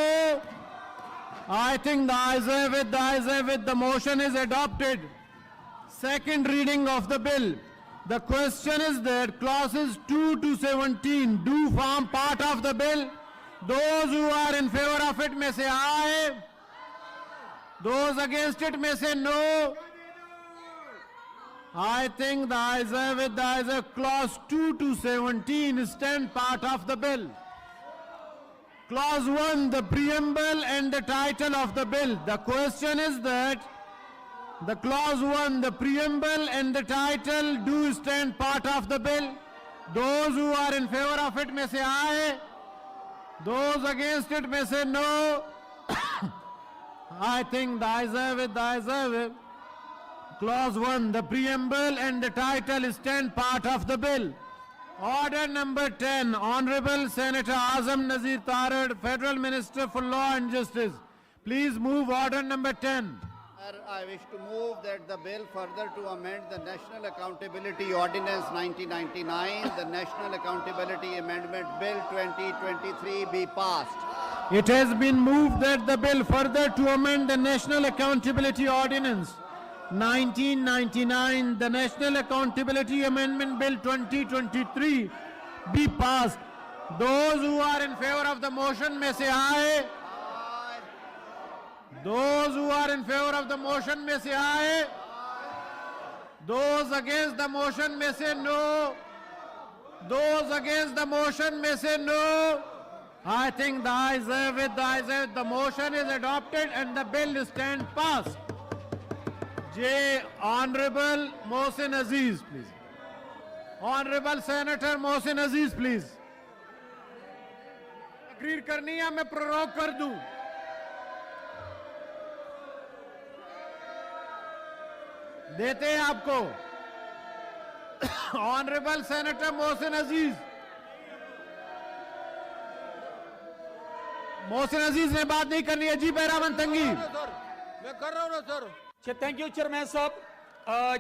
I think the ayes have it, the motion is adopted. Second reading of the bill. The question is that clauses 2 to 17 do form part of the bill. Those who are in favor of it may say aye. Those against it may say no. I think the ayes have it, clause 2 to 17 stand part of the bill. Clause 1, the preamble and the title of the bill. The question is that the clause 1, the preamble and the title do stand part of the bill. Those who are in favor of it may say aye. Those against it may say no. I think the ayes have it, Clause 1, the preamble and the title stand part of the bill. Order number 10, Honorable Senator Azam Nazir Tarar, Federal Minister for Law and Justice. Please move order number 10. I wish to move that the bill further to amend the National Accountability Ordinance 1999, the National Accountability Amendment Bill 2023 be passed. It has been moved that the bill further to amend the National Accountability Ordinance 1999, the National Accountability Amendment Bill 2023 be passed. Those who are in favor of the motion may say aye. Those who are in favor of the motion may say aye. Those against the motion may say no. Those against the motion may say no. I think the ayes have it, the motion is adopted and the bill stands passed. J. Honorable Mohsin Aziz, please. Honorable Senator Mohsin Aziz, please. تقریر کرنی ہے میں پروروگ کر دوں. دیتے ہیں آپ کو. Honorable Senator Mohsin Aziz. محسن عزیز نے بات نہیں کرنی ہے. جی بہرامن تنگی. میں کر رہا ہوں نا سر. تھینک یو چیئرمین صاحب.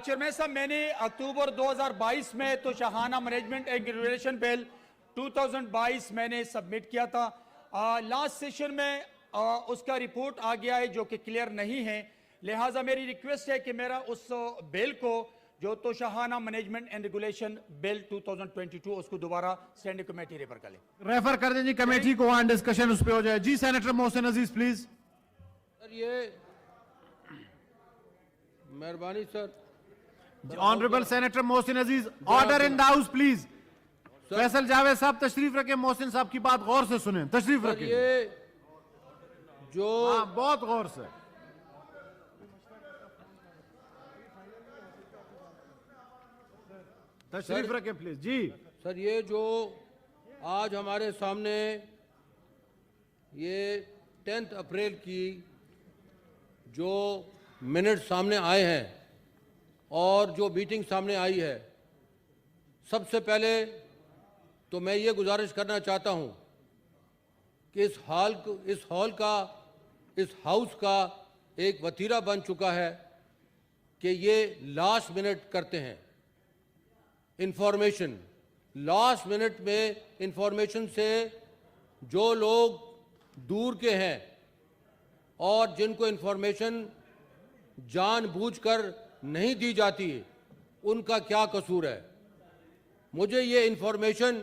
چیئرمین صاحب میں نے اکتوبر 2022 میں تو شاہانہ مینجمنٹ اینڈ ریگولیشن بل 2022 میں نے سبمٹ کیا تھا. لاسٹ سیشن میں اس کا رپورٹ آ گیا ہے جو کہ کلیئر نہیں ہے, لہٰذا میری ریکویسٹ ہے کہ میرا اس بل کو جو توشہانہ مینجمنٹ اینڈ ریگولیشن بل 2022 اس کو دوبارہ اسٹینڈنگ کمیٹی ریفر کر لیں. ریفر کر دیں جی کمیٹی کو, وہاں ڈسکشن اس پہ ہو جائے. جی senator Mohsin Aziz please. Sir یہ مہربانی sir. Honourable senator Mohsin Aziz, order in the house please. Faisal Javed sahib تشریف رکھیں, محسن صاحب کی بات غور سے سنیں, تشریف سر رکھیں. یہ جو ہاں بہت غور سے. تشریف رکھیں پلیز. جی سر یہ جو آج ہمارے سامنے یہ 10 اپریل کی جو منٹ سامنے آئے ہیں اور جو میٹنگ سامنے آئی ہے, سب سے پہلے تو میں یہ گزارش کرنا چاہتا ہوں کہ اس ہاؤس کا ایک وتیرہ بن چکا ہے کہ یہ لاسٹ منٹ کرتے ہیں انفارمیشن. لاسٹ منٹ میں انفارمیشن سے جو لوگ دور کے ہیں اور جن کو انفارمیشن جان بوجھ کر نہیں دی جاتی, ان کا کیا قصور ہے. مجھے یہ انفارمیشن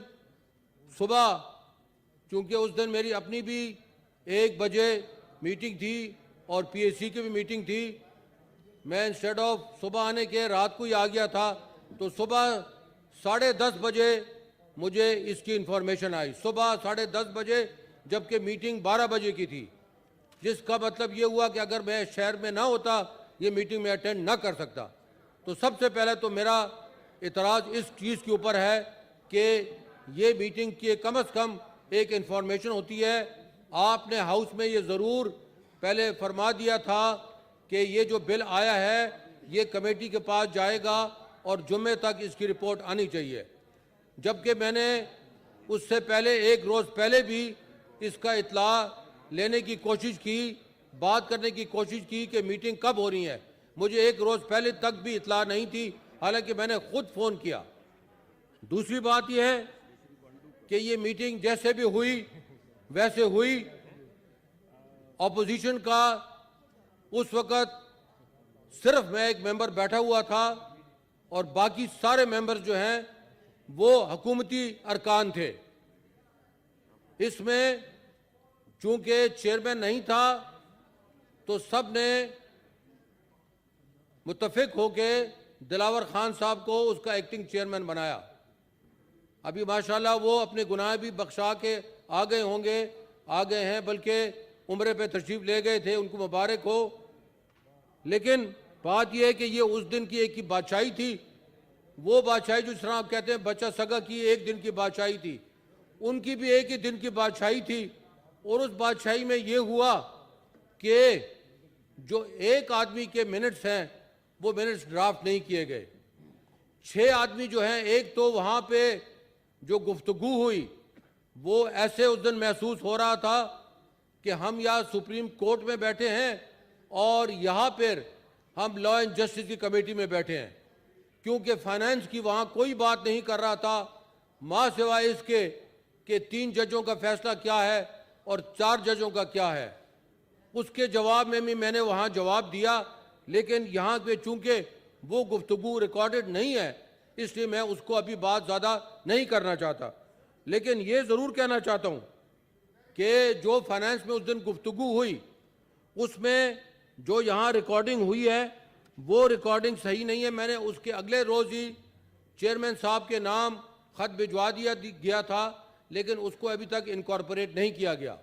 صبح, چونکہ اس دن میری اپنی بھی 1 بجے میٹنگ تھی اور پی ایس سی کی بھی میٹنگ تھی, میں انسٹیڈ آف صبح آنے کے رات کو ہی آ گیا تھا, تو صبح 10:30 بجے مجھے اس کی انفارمیشن آئی. صبح 10:30 بجے, جبکہ میٹنگ 12 بجے کی تھی, جس کا مطلب یہ ہوا کہ اگر میں شہر میں نہ ہوتا یہ میٹنگ میں اٹینڈ نہ کر سکتا. تو سب سے پہلے تو میرا اعتراض اس چیز کے اوپر ہے کہ یہ میٹنگ کی کم از کم ایک انفارمیشن ہوتی ہے. آپ نے ہاؤس میں یہ ضرور پہلے فرما دیا تھا کہ یہ جو بل آیا ہے یہ کمیٹی کے پاس جائے گا اور جمعے تک اس کی رپورٹ آنی چاہیے, جبکہ میں نے اس سے پہلے 1 روز پہلے بھی اس کا اطلاع لینے کی کوشش کی, بات کرنے کی کوشش کی کہ میٹنگ کب ہو رہی ہے. مجھے 1 روز پہلے تک بھی اطلاع نہیں تھی, حالانکہ میں نے خود فون کیا. دوسری بات یہ ہے کہ یہ میٹنگ جیسے بھی ہوئی ویسے ہوئی. اپوزیشن کا اس وقت صرف میں ایک ممبر بیٹھا ہوا تھا اور باقی سارے ممبر جو ہیں وہ حکومتی ارکان تھے. اس میں چونکہ چیئرمین نہیں تھا تو سب نے متفق ہو کے دلاور خان صاحب کو اس کا ایکٹنگ چیئرمین بنایا. ابھی ماشاءاللہ وہ اپنے گناہ بھی بخشا کے آ گئے ہیں, بلکہ عمرے پہ تشریف لے گئے تھے, ان کو مبارک ہو. لیکن بات یہ ہے کہ یہ اس دن کی ایک ہی بادشاہی تھی, وہ بادشاہی جو جس طرح آپ کہتے ہیں بچہ سگا کی 1 دن کی بادشاہی تھی, ان کی بھی 1 ہی دن کی بادشاہی تھی. اور اس بادشاہی میں یہ ہوا کہ جو ایک آدمی کے منٹس ہیں وہ منٹس ڈرافٹ نہیں کیے گئے. 6 آدمی جو ہیں, ایک تو وہاں پہ جو گفتگو ہوئی وہ ایسے اس دن محسوس ہو رہا تھا کہ ہم یا سپریم کورٹ میں بیٹھے ہیں اور یہاں پر ہم لا اینڈ جسٹس کی کمیٹی میں بیٹھے ہیں, کیونکہ فائنانس کی وہاں کوئی بات نہیں کر رہا تھا ماں سوائے اس کے کہ 3 ججوں کا فیصلہ کیا ہے اور 4 ججوں کا کیا ہے. اس کے جواب میں بھی میں نے وہاں جواب دیا, لیکن یہاں پہ چونکہ وہ گفتگو ریکارڈڈ نہیں ہے اس لیے میں اس کو ابھی بات زیادہ نہیں کرنا چاہتا. لیکن یہ ضرور کہنا چاہتا ہوں کہ جو فائنانس میں اس دن گفتگو ہوئی اس میں جو یہاں ریکارڈنگ ہوئی ہے وہ ریکارڈنگ صحیح نہیں ہے. میں نے اس کے اگلے روز ہی چیئرمین صاحب کے نام خط بھجوا دیا گیا تھا, لیکن اس کو ابھی تک انکارپوریٹ نہیں کیا گیا.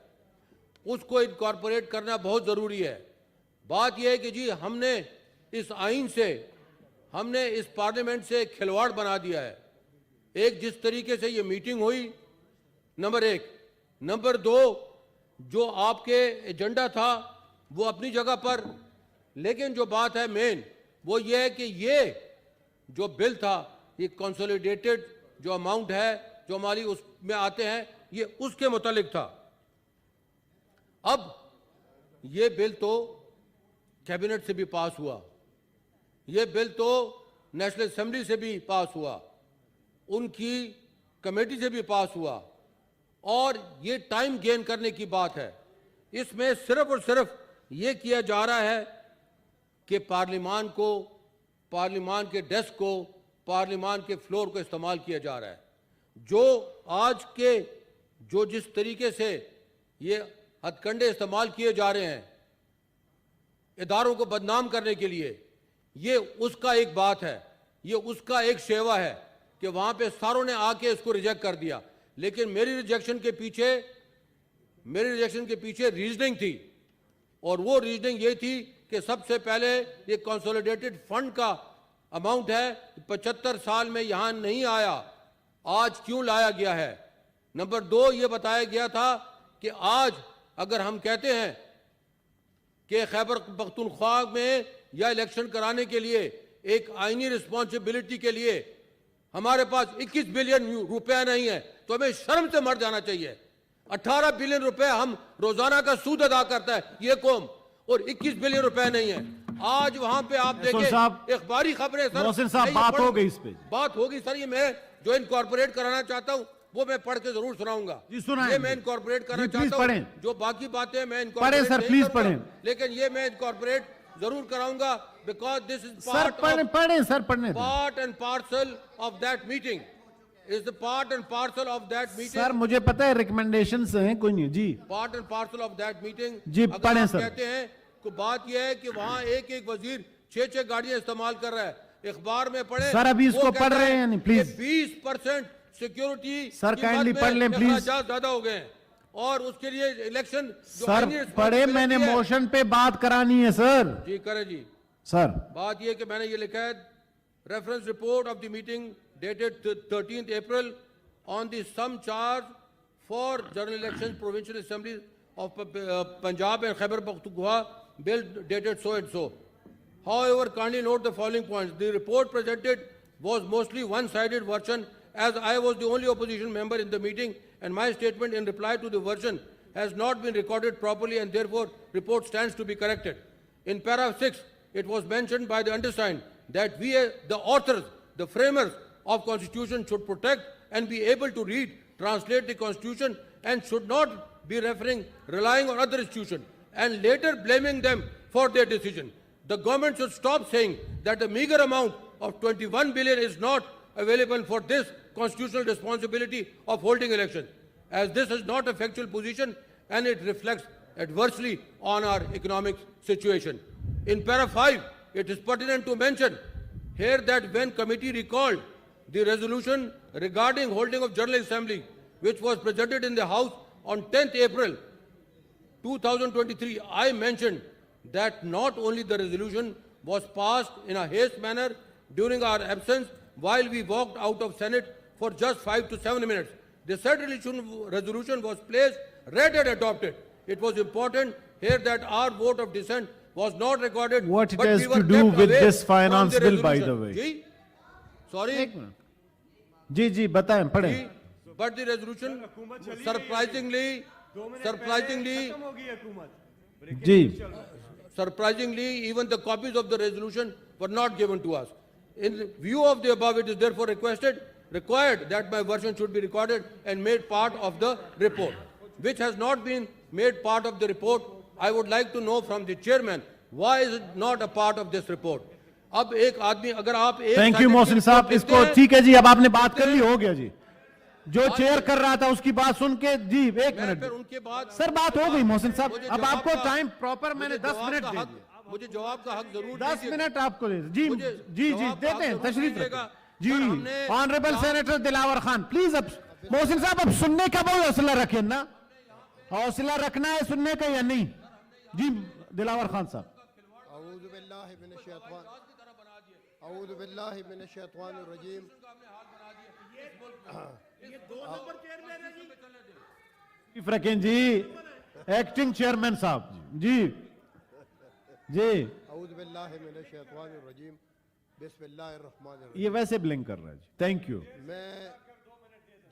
اس کو انکارپوریٹ کرنا بہت ضروری ہے. بات یہ ہے کہ جی ہم نے اس آئین سے, ہم نے اس پارلیمنٹ سے کھلواڑ بنا دیا ہے. ایک جس طریقے سے یہ میٹنگ ہوئی, نمبر 1. نمبر 2, جو آپ کے ایجنڈا تھا وہ اپنی جگہ پر, لیکن جو بات ہے مین وہ یہ ہے کہ یہ جو بل تھا یہ کنسولیڈیٹڈ جو اماؤنٹ ہے جو ہماری اس میں آتے ہیں یہ اس کے متعلق تھا. اب یہ بل تو کیبنٹ سے بھی پاس ہوا, یہ بل تو نیشنل اسمبلی سے بھی پاس ہوا, ان کی کمیٹی سے بھی پاس ہوا, اور یہ ٹائم گین کرنے کی بات ہے. اس میں صرف اور صرف یہ کیا جا رہا ہے کہ پارلیمان کو پارلیمان کے ڈیسک کو، پارلیمان کے فلور کو استعمال کیا جا رہا ہے. جو آج کے جو جس طریقے سے یہ ہتھ کنڈے استعمال کیے جا رہے ہیں اداروں کو بدنام کرنے کے لیے، یہ اس کا ایک بات ہے، یہ اس کا ایک شیوا ہے کہ وہاں پہ ساروں نے آ کے اس کو ریجیکٹ کر دیا. لیکن میری ریجیکشن کے پیچھے ریزننگ تھی، اور وہ ریزننگ یہ تھی کہ سب سے پہلے یہ کنسولیڈیٹڈ فنڈ کا اماؤنٹ ہے 75 سال میں یہاں نہیں آیا، آج کیوں لایا گیا ہے. نمبر 2 یہ بتایا گیا تھا کہ آج اگر ہم کہتے ہیں کہ خیبر پختونخوا میں یا الیکشن کرانے کے لیے ایک آئینی رسپانسبلٹی کے لیے ہمارے پاس 21 بلین روپے نہیں ہے تو ہمیں شرم سے مر جانا چاہیے. 18 بلین روپے ہم روزانہ کا سود ادا کرتا ہے یہ قوم، اور 21 بلین روپے نہیں ہے. آج وہاں پہ آپ دیکھیں اخباری خبریں سر، محسن صاحب بات ہو گئی، اس پہ بات ہوگی سر. یہ میں جو انکارپوریٹ کرانا چاہتا ہوں وہ میں پڑھ کے ضرور سناؤں گا. یہ میں انکارپوریٹ کرنا چاہتا ہوں، جو باقی باتیں میں انکارپوریٹ نہیں کروں گا، لیکن یہ میں انکارپوریٹ ضرور کراؤں گا because this is part and parcel of that meeting. Is the part and parcel of that meeting. سر مجھے پتا ہے ریکمنڈیشنز ہیں کوئی نہیں جی. Part and parcel of that meeting. جی پڑھیں سر. کہتے ہیں کہ بات یہ ہے کہ وہاں ایک وزیر 6 گاڑیاں استعمال کر رہا ہے. اخبار میں پڑھیں سر، ابھی اس کو پڑھ رہے ہیں نہیں پلیز. 20% سیکیورٹی سر کائنڈلی پڑھ لیں پلیز. اخراجات زیادہ ہو گئے ہیں اور اس کے لیے الیکشن سر پڑھے، میں نے موشن پہ بات کرانی ہے سر. جی کرے جی سر. بات یہ کہ میں نے یہ لکھا ہے reference report of the meeting dated 13th April on the sum charge for general elections provincial assemblies of Punjab and Khyber Pakhtunkhwa bill dated so and so. However, kindly note the following points. The report presented was mostly one-sided version, as I was the only opposition member in the meeting and my statement in reply to the version has not been recorded properly and therefore report stands to be corrected. In paragraph 6, it was mentioned by the undersigned that we, the authors, the framers of Constitution, should protect and be able to read, translate the Constitution and should not be relying on other institutions and later blaming them for their decision. The government should stop saying that the meager amount of 21 billion is not available for this constitutional responsibility of holding elections, as this is not a factual position and it reflects adversely on our economic situation. In paragraph 5, it is pertinent to mention here that when committee recalled the resolution regarding holding of General Assembly, which was presented in the House on 10th April 2023, I mentioned that not only the resolution was passed in a haste manner during our absence while we walked out of Senate for just 5 to 7 minutes. The said resolution was placed, read and adopted. It was important here that our vote of dissent was not recorded. What it but has we were to do kept with away this from finance the bill, by resolution. the way. Ji? Sorry? جی جی بتائیں پڑھیں. Ji? But the resolution, surprisingly, even the copies of the resolution were not given to us. In view of the above, it is therefore required that my version should be recorded and made part of the report, which has not been made part of the report. I would like to know from the chairman, why is it not a part of this report? اب ایک آدمی اگر آپ thank you محسن صاحب. اس کو ٹھیک ہے جی، اب آپ نے بات کر لی، ہو گیا جی. جو چیئر کر رہا تھا اس کی بات سن کے جی ایک منٹ سر بات ہو گئی محسن صاحب. اب آپ کو ٹائم پراپر میں نے 10 منٹ دے دیا. مجھے جواب کا حق ضرور 10 منٹ آپ کو دے جی جی جی دیتے ہیں. تشریف رکھیں جی. Honourable senator Dilawar Khan please. اب محسن صاحب اب سننے کا بہت حوصلہ رکھیں نا. حوصلہ رکھنا ہے سننے کا یا نہیں جی دلاور خان صاحب. اعوذ باللہ من الشیطان الرجیم. رکھیں جی ایکٹنگ چیئرمین صاحب جی جی. اعوذ باللہ من الشیطان الرجیم. بسم اللہ الرحمن الرحیم. یہ ویسے بلنک کر رہا ہے جی. Thank you. میں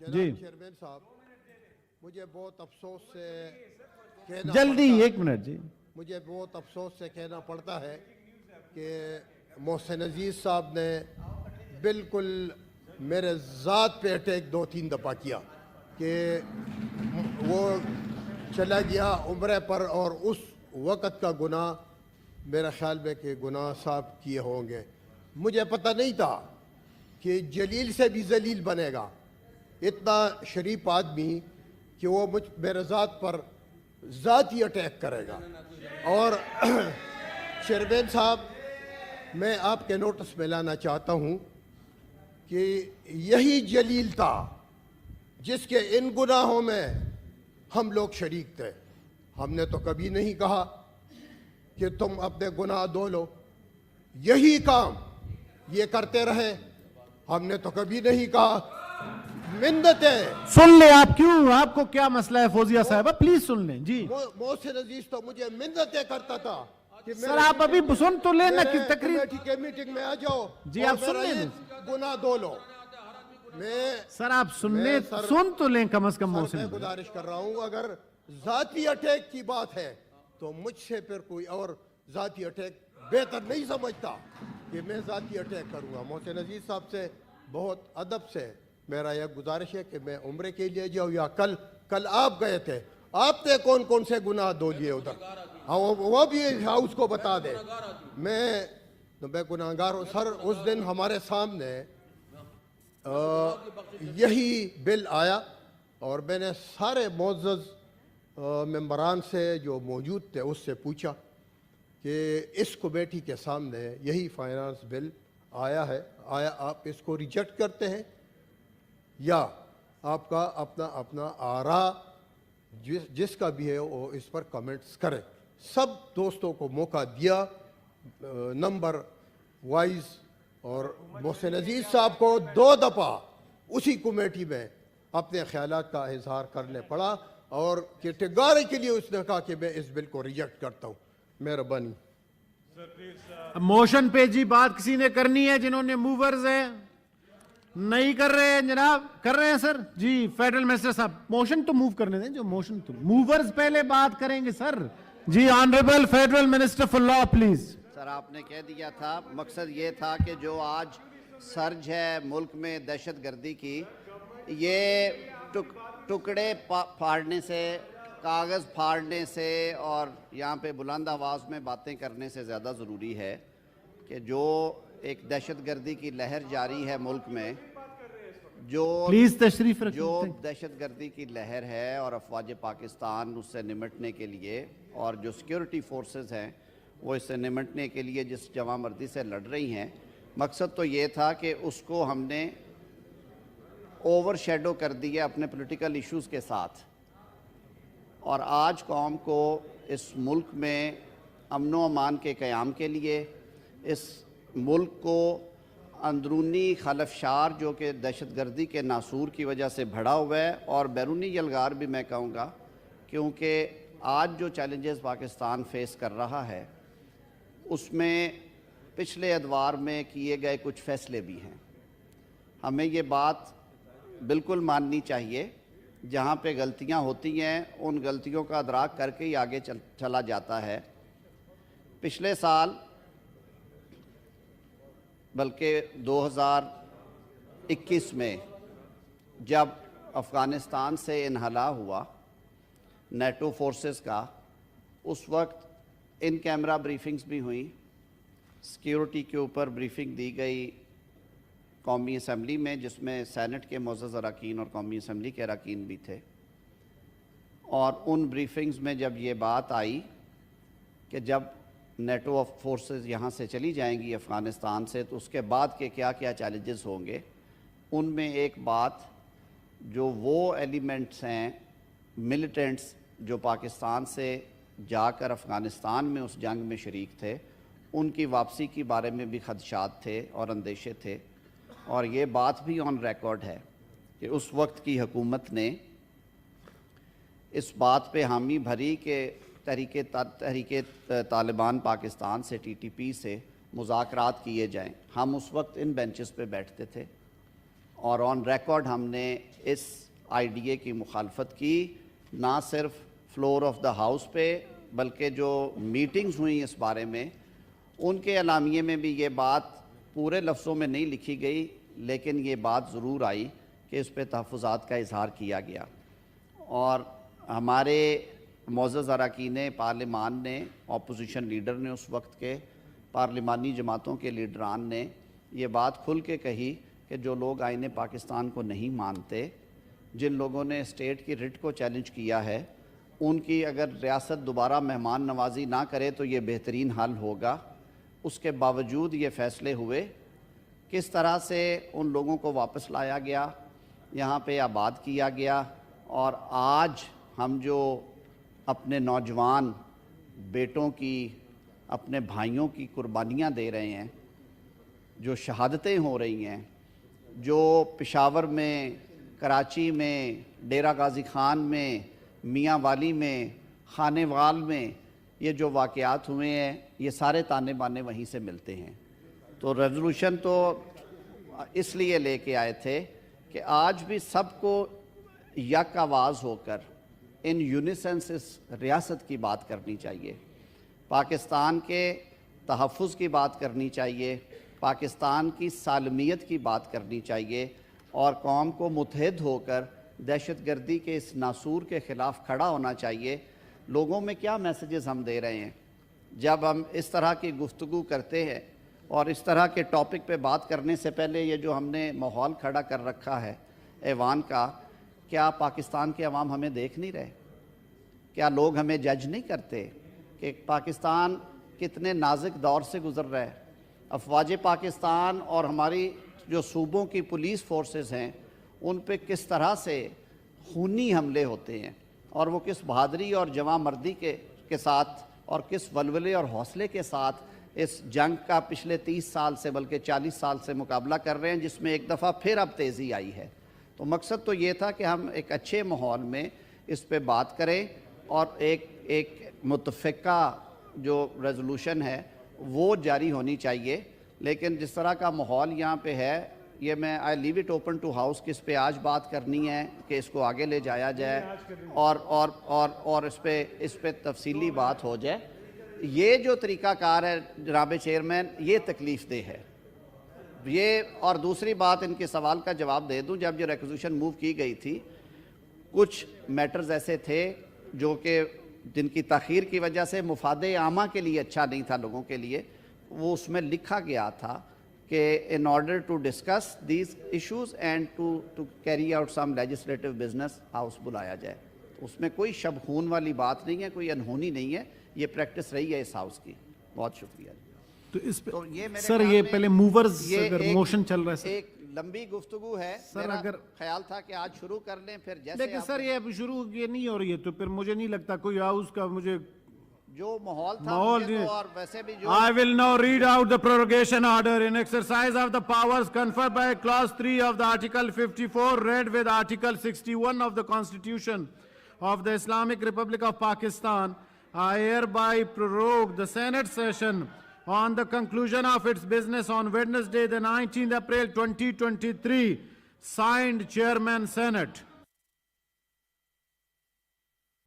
جناب چیئرمین صاحب مجھے بہت افسوس سے کہنا جلدی ایک منٹ جی. مجھے بہت افسوس سے کہنا پڑتا ہے کہ محسن عزیز صاحب نے بالکل میرے ذات پہ اٹیک 2-3 دفعہ کیا کہ وہ چلا گیا عمرے پر اور اس وقت کا گناہ میرا خیال میں کہ گناہ صاحب کیے ہوں گے. مجھے پتہ نہیں تھا کہ جلیل سے بھی ذلیل بنے گا. اتنا شریف آدمی کہ وہ میرے ذات پر ذاتی اٹیک کرے گا. اور چیئرمین صاحب میں آپ کے نوٹس میں لانا چاہتا ہوں کہ یہی جلیل تھا جس کے ان گناہوں میں ہم لوگ شریک تھے. ہم نے تو کبھی نہیں کہا کہ تم اپنے گناہ دھو لو. یہی کام یہ کرتے رہے. ہم نے تو کبھی نہیں کہا منتیں. سن لیں آپ کیوں, آپ کو کیا مسئلہ ہے فوزیہ صاحبہ, پلیز سن لیں. جی محسن عزیز تو مجھے منتیں کرتا تھا کہ سر آپ ابھی سن تو لیں نا, کس تقریر کمیٹی کے میٹنگ میں آ جاؤ. جی آپ سن لیں. گناہ دھو لو. سر آپ سن تو لیں کم از کم. محسن میں گزارش کر رہا ہوں, اگر ذاتی اٹیک کی بات ہے تو مجھ سے پھر کوئی اور ذاتی اٹیک بہتر نہیں سمجھتا کہ میں ذاتی اٹیک کروں گا. محسن عزیز صاحب سے بہت ادب سے میرا یہ گزارش ہے کہ میں عمرے کے لیے جاؤں, یا کل آپ گئے تھے, آپ نے کون کون سے گناہ دھو لیے ادھر, وہ بھی ہاؤس کو بتا دے. میں گناہگار ہوں. سر اس دن ہمارے سامنے یہی بل آیا اور میں نے سارے معزز ممبران سے جو موجود تھے اس سے پوچھا کہ اس کمیٹی کے سامنے یہی فائنانس بل آیا ہے, آیا آپ اس کو ریجیکٹ کرتے ہیں یا آپ کا اپنا آرا جس کا بھی ہے وہ اس پر کمنٹس کرے. سب دوستوں کو موقع دیا نمبر وائز, اور محسن عزیز صاحب کو 2 دفعہ اسی کمیٹی میں اپنے خیالات کا اظہار کرنے پڑا, اور کیٹیگری کے لیے اس نے کہا کہ میں اس بل کو ریجیکٹ کرتا ہوں. مہربانی. موشن پہ جی بات کسی نے کرنی ہے, جنہوں نے موورز ہیں نہیں کر رہے ہیں جناب, کر رہے ہیں سر. جی فیڈرل منسٹر صاحب موشن تو موو کرنے دیں, جو موشن تو موورز پہلے بات کریں گے سر. جی honourable federal minister for law please. Sir آپ نے کہہ دیا تھا, مقصد یہ تھا کہ جو آج سرج ہے ملک میں دہشت گردی کی, یہ ٹکڑے پھاڑنے سے, کاغذ پھاڑنے سے اور یہاں پہ بلند آواز میں باتیں کرنے سے زیادہ ضروری ہے کہ جو ایک دہشت گردی کی لہر جاری ہے ملک میں, جو دہشت گردی کی لہر ہے اور افواج پاکستان اس سے نمٹنے کے لیے, اور جو سیکیورٹی فورسز ہیں وہ اس سے نمٹنے کے لیے جس جواں مردی سے لڑ رہی ہیں, مقصد تو یہ تھا کہ اس کو ہم نے اوور شیڈو کر دیا اپنے پولیٹیکل ایشوز کے ساتھ. اور آج قوم کو اس ملک میں امن و امان کے قیام کے لیے, اس ملک کو اندرونی خلفشار جو کہ دہشت گردی کے ناسور کی وجہ سے بڑھا ہوا ہے, اور بیرونی یلغار بھی میں کہوں گا, کیونکہ آج جو چیلنجز پاکستان فیس کر رہا ہے اس میں پچھلے ادوار میں کیے گئے کچھ فیصلے بھی ہیں. ہمیں یہ بات بالکل ماننی چاہیے, جہاں پہ غلطیاں ہوتی ہیں ان غلطیوں کا ادراک کر کے ہی آگے چلا جاتا ہے. پچھلے سال بلکہ 2021 میں جب افغانستان سے انخلا ہوا نیٹو فورسز کا, اس وقت ان کیمرہ بریفنگز بھی ہوئیں, سیکیورٹی کے اوپر بریفنگ دی گئی قومی اسمبلی میں, جس میں سینٹ کے معزز اراکین اور قومی اسمبلی کے اراکین بھی تھے. اور ان بریفنگز میں جب یہ بات آئی کہ جب نیٹو فورسز یہاں سے چلی جائیں گی افغانستان سے تو اس کے بعد کے کیا کیا چیلنجز ہوں گے, ان میں ایک بات جو وہ ایلیمنٹس ہیں ملیٹنٹس جو پاکستان سے جا کر افغانستان میں اس جنگ میں شریک تھے, ان کی واپسی کے بارے میں بھی خدشات تھے اور اندیشے تھے. اور یہ بات بھی آن ریکارڈ ہے کہ اس وقت کی حکومت نے اس بات پہ حامی بھری کہ تحریک طالبان پاکستان سے ٹی ٹی پی سے مذاکرات کیے جائیں. ہم اس وقت ان بینچز پہ بیٹھتے تھے اور آن ریکارڈ ہم نے اس آئی ڈی اے کی مخالفت کی, نہ صرف فلور آف دا ہاؤس پہ بلکہ جو میٹنگز ہوئیں اس بارے میں ان کے اعلامیے میں بھی یہ بات پورے لفظوں میں نہیں لکھی گئی, لیکن یہ بات ضرور آئی کہ اس پہ تحفظات کا اظہار کیا گیا. اور ہمارے معزز اراکین پارلیمان نے, اپوزیشن لیڈر نے, اس وقت کے پارلیمانی جماعتوں کے لیڈران نے یہ بات کھل کے کہی کہ جو لوگ آئین پاکستان کو نہیں مانتے، جن لوگوں نے اسٹیٹ کی رٹ کو چیلنج کیا ہے، ان کی اگر ریاست دوبارہ مہمان نوازی نہ کرے تو یہ بہترین حل ہوگا۔ اس کے باوجود یہ فیصلے ہوئے، کس طرح سے ان لوگوں کو واپس لایا گیا، یہاں پہ آباد کیا گیا، اور آج ہم جو اپنے نوجوان بیٹوں کی، اپنے بھائیوں کی قربانیاں دے رہے ہیں، جو شہادتیں ہو رہی ہیں، جو پشاور میں، کراچی میں، ڈیرہ غازی خان میں، میاں والی میں، خانے وال میں یہ جو واقعات ہوئے ہیں، یہ سارے تانے بانے وہیں سے ملتے ہیں۔ تو ریزولوشن تو اس لیے لے کے آئے تھے کہ آج بھی سب کو یک آواز ہو کر ان یونیسن سے اس ریاست کی بات کرنی چاہیے، پاکستان کے تحفظ کی بات کرنی چاہیے، پاکستان کی سالمیت کی بات کرنی چاہیے، اور قوم کو متحد ہو کر دہشت گردی کے اس ناسور کے خلاف کھڑا ہونا چاہیے۔ لوگوں میں کیا میسیجز ہم دے رہے ہیں جب ہم اس طرح کی گفتگو کرتے ہیں، اور اس طرح کے ٹاپک پہ بات کرنے سے پہلے یہ جو ہم نے ماحول کھڑا کر رکھا ہے ایوان کا، کیا پاکستان کے عوام ہمیں دیکھ نہیں رہے؟ کیا لوگ ہمیں جج نہیں کرتے کہ پاکستان کتنے نازک دور سے گزر رہا ہے؟ افواج پاکستان اور ہماری جو صوبوں کی پولیس فورسز ہیں، ان پہ کس طرح سے خونی حملے ہوتے ہیں، اور وہ کس بہادری اور جواں مردی کے ساتھ اور کس ولولے اور حوصلے کے ساتھ اس جنگ کا پچھلے 30 سال سے بلکہ 40 سال سے مقابلہ کر رہے ہیں، جس میں ایک دفعہ پھر اب تیزی آئی ہے۔ تو مقصد تو یہ تھا کہ ہم ایک اچھے ماحول میں اس پہ بات کریں، اور ایک متفقہ جو ریزولوشن ہے وہ جاری ہونی چاہیے۔ لیکن جس طرح کا ماحول یہاں پہ ہے، یہ میں I leave it open to house کہ اس پہ آج بات کرنی ہے کہ اس کو آگے لے جایا جائے، اور اس پہ تفصیلی بات ہو جائے۔ یہ جو طریقہ کار ہے جناب چیئرمین، یہ تکلیف دہ ہے۔ یہ اور دوسری بات، ان کے سوال کا جواب دے دوں، جب یہ ریزولوشن موو کی گئی تھی، کچھ میٹرز ایسے تھے جو کہ جن کی تاخیر کی وجہ سے مفاد عامہ کے لیے اچھا نہیں تھا لوگوں کے لیے، وہ اس میں لکھا گیا تھا کہ in order to discuss these issues and to carry out some legislative business house بلایا جائے۔ اس میں کوئی شب خون والی بات نہیں ہے، کوئی انہونی نہیں ہے، یہ پریکٹس رہی ہے اس ہاؤس کی۔ بہت شکریہ۔ تو اس پہ سر یہ پہلے موورز اگر موشن چل رہا ہے، ایک لمبی گفتگو ہے، میرا خیال تھا کہ آج شروع کر لیں، پھر جیسے لیکن سر یہ شروع یہ نہیں ہو رہی ہے، تو پھر مجھے نہیں لگتا کوئی ہاؤس کا مجھے جو ماحول تھا، اور ویسے بھی جو I will now read out the prorogation order in exercise of the powers conferred by Clause 3 of the Article 54, read with Article 61 of the Constitution of the Islamic Republic of Pakistan. I hereby prorogue the Senate session on the conclusion of its business on Wednesday, the 19th April 2023. Signed, Chairman, Senate.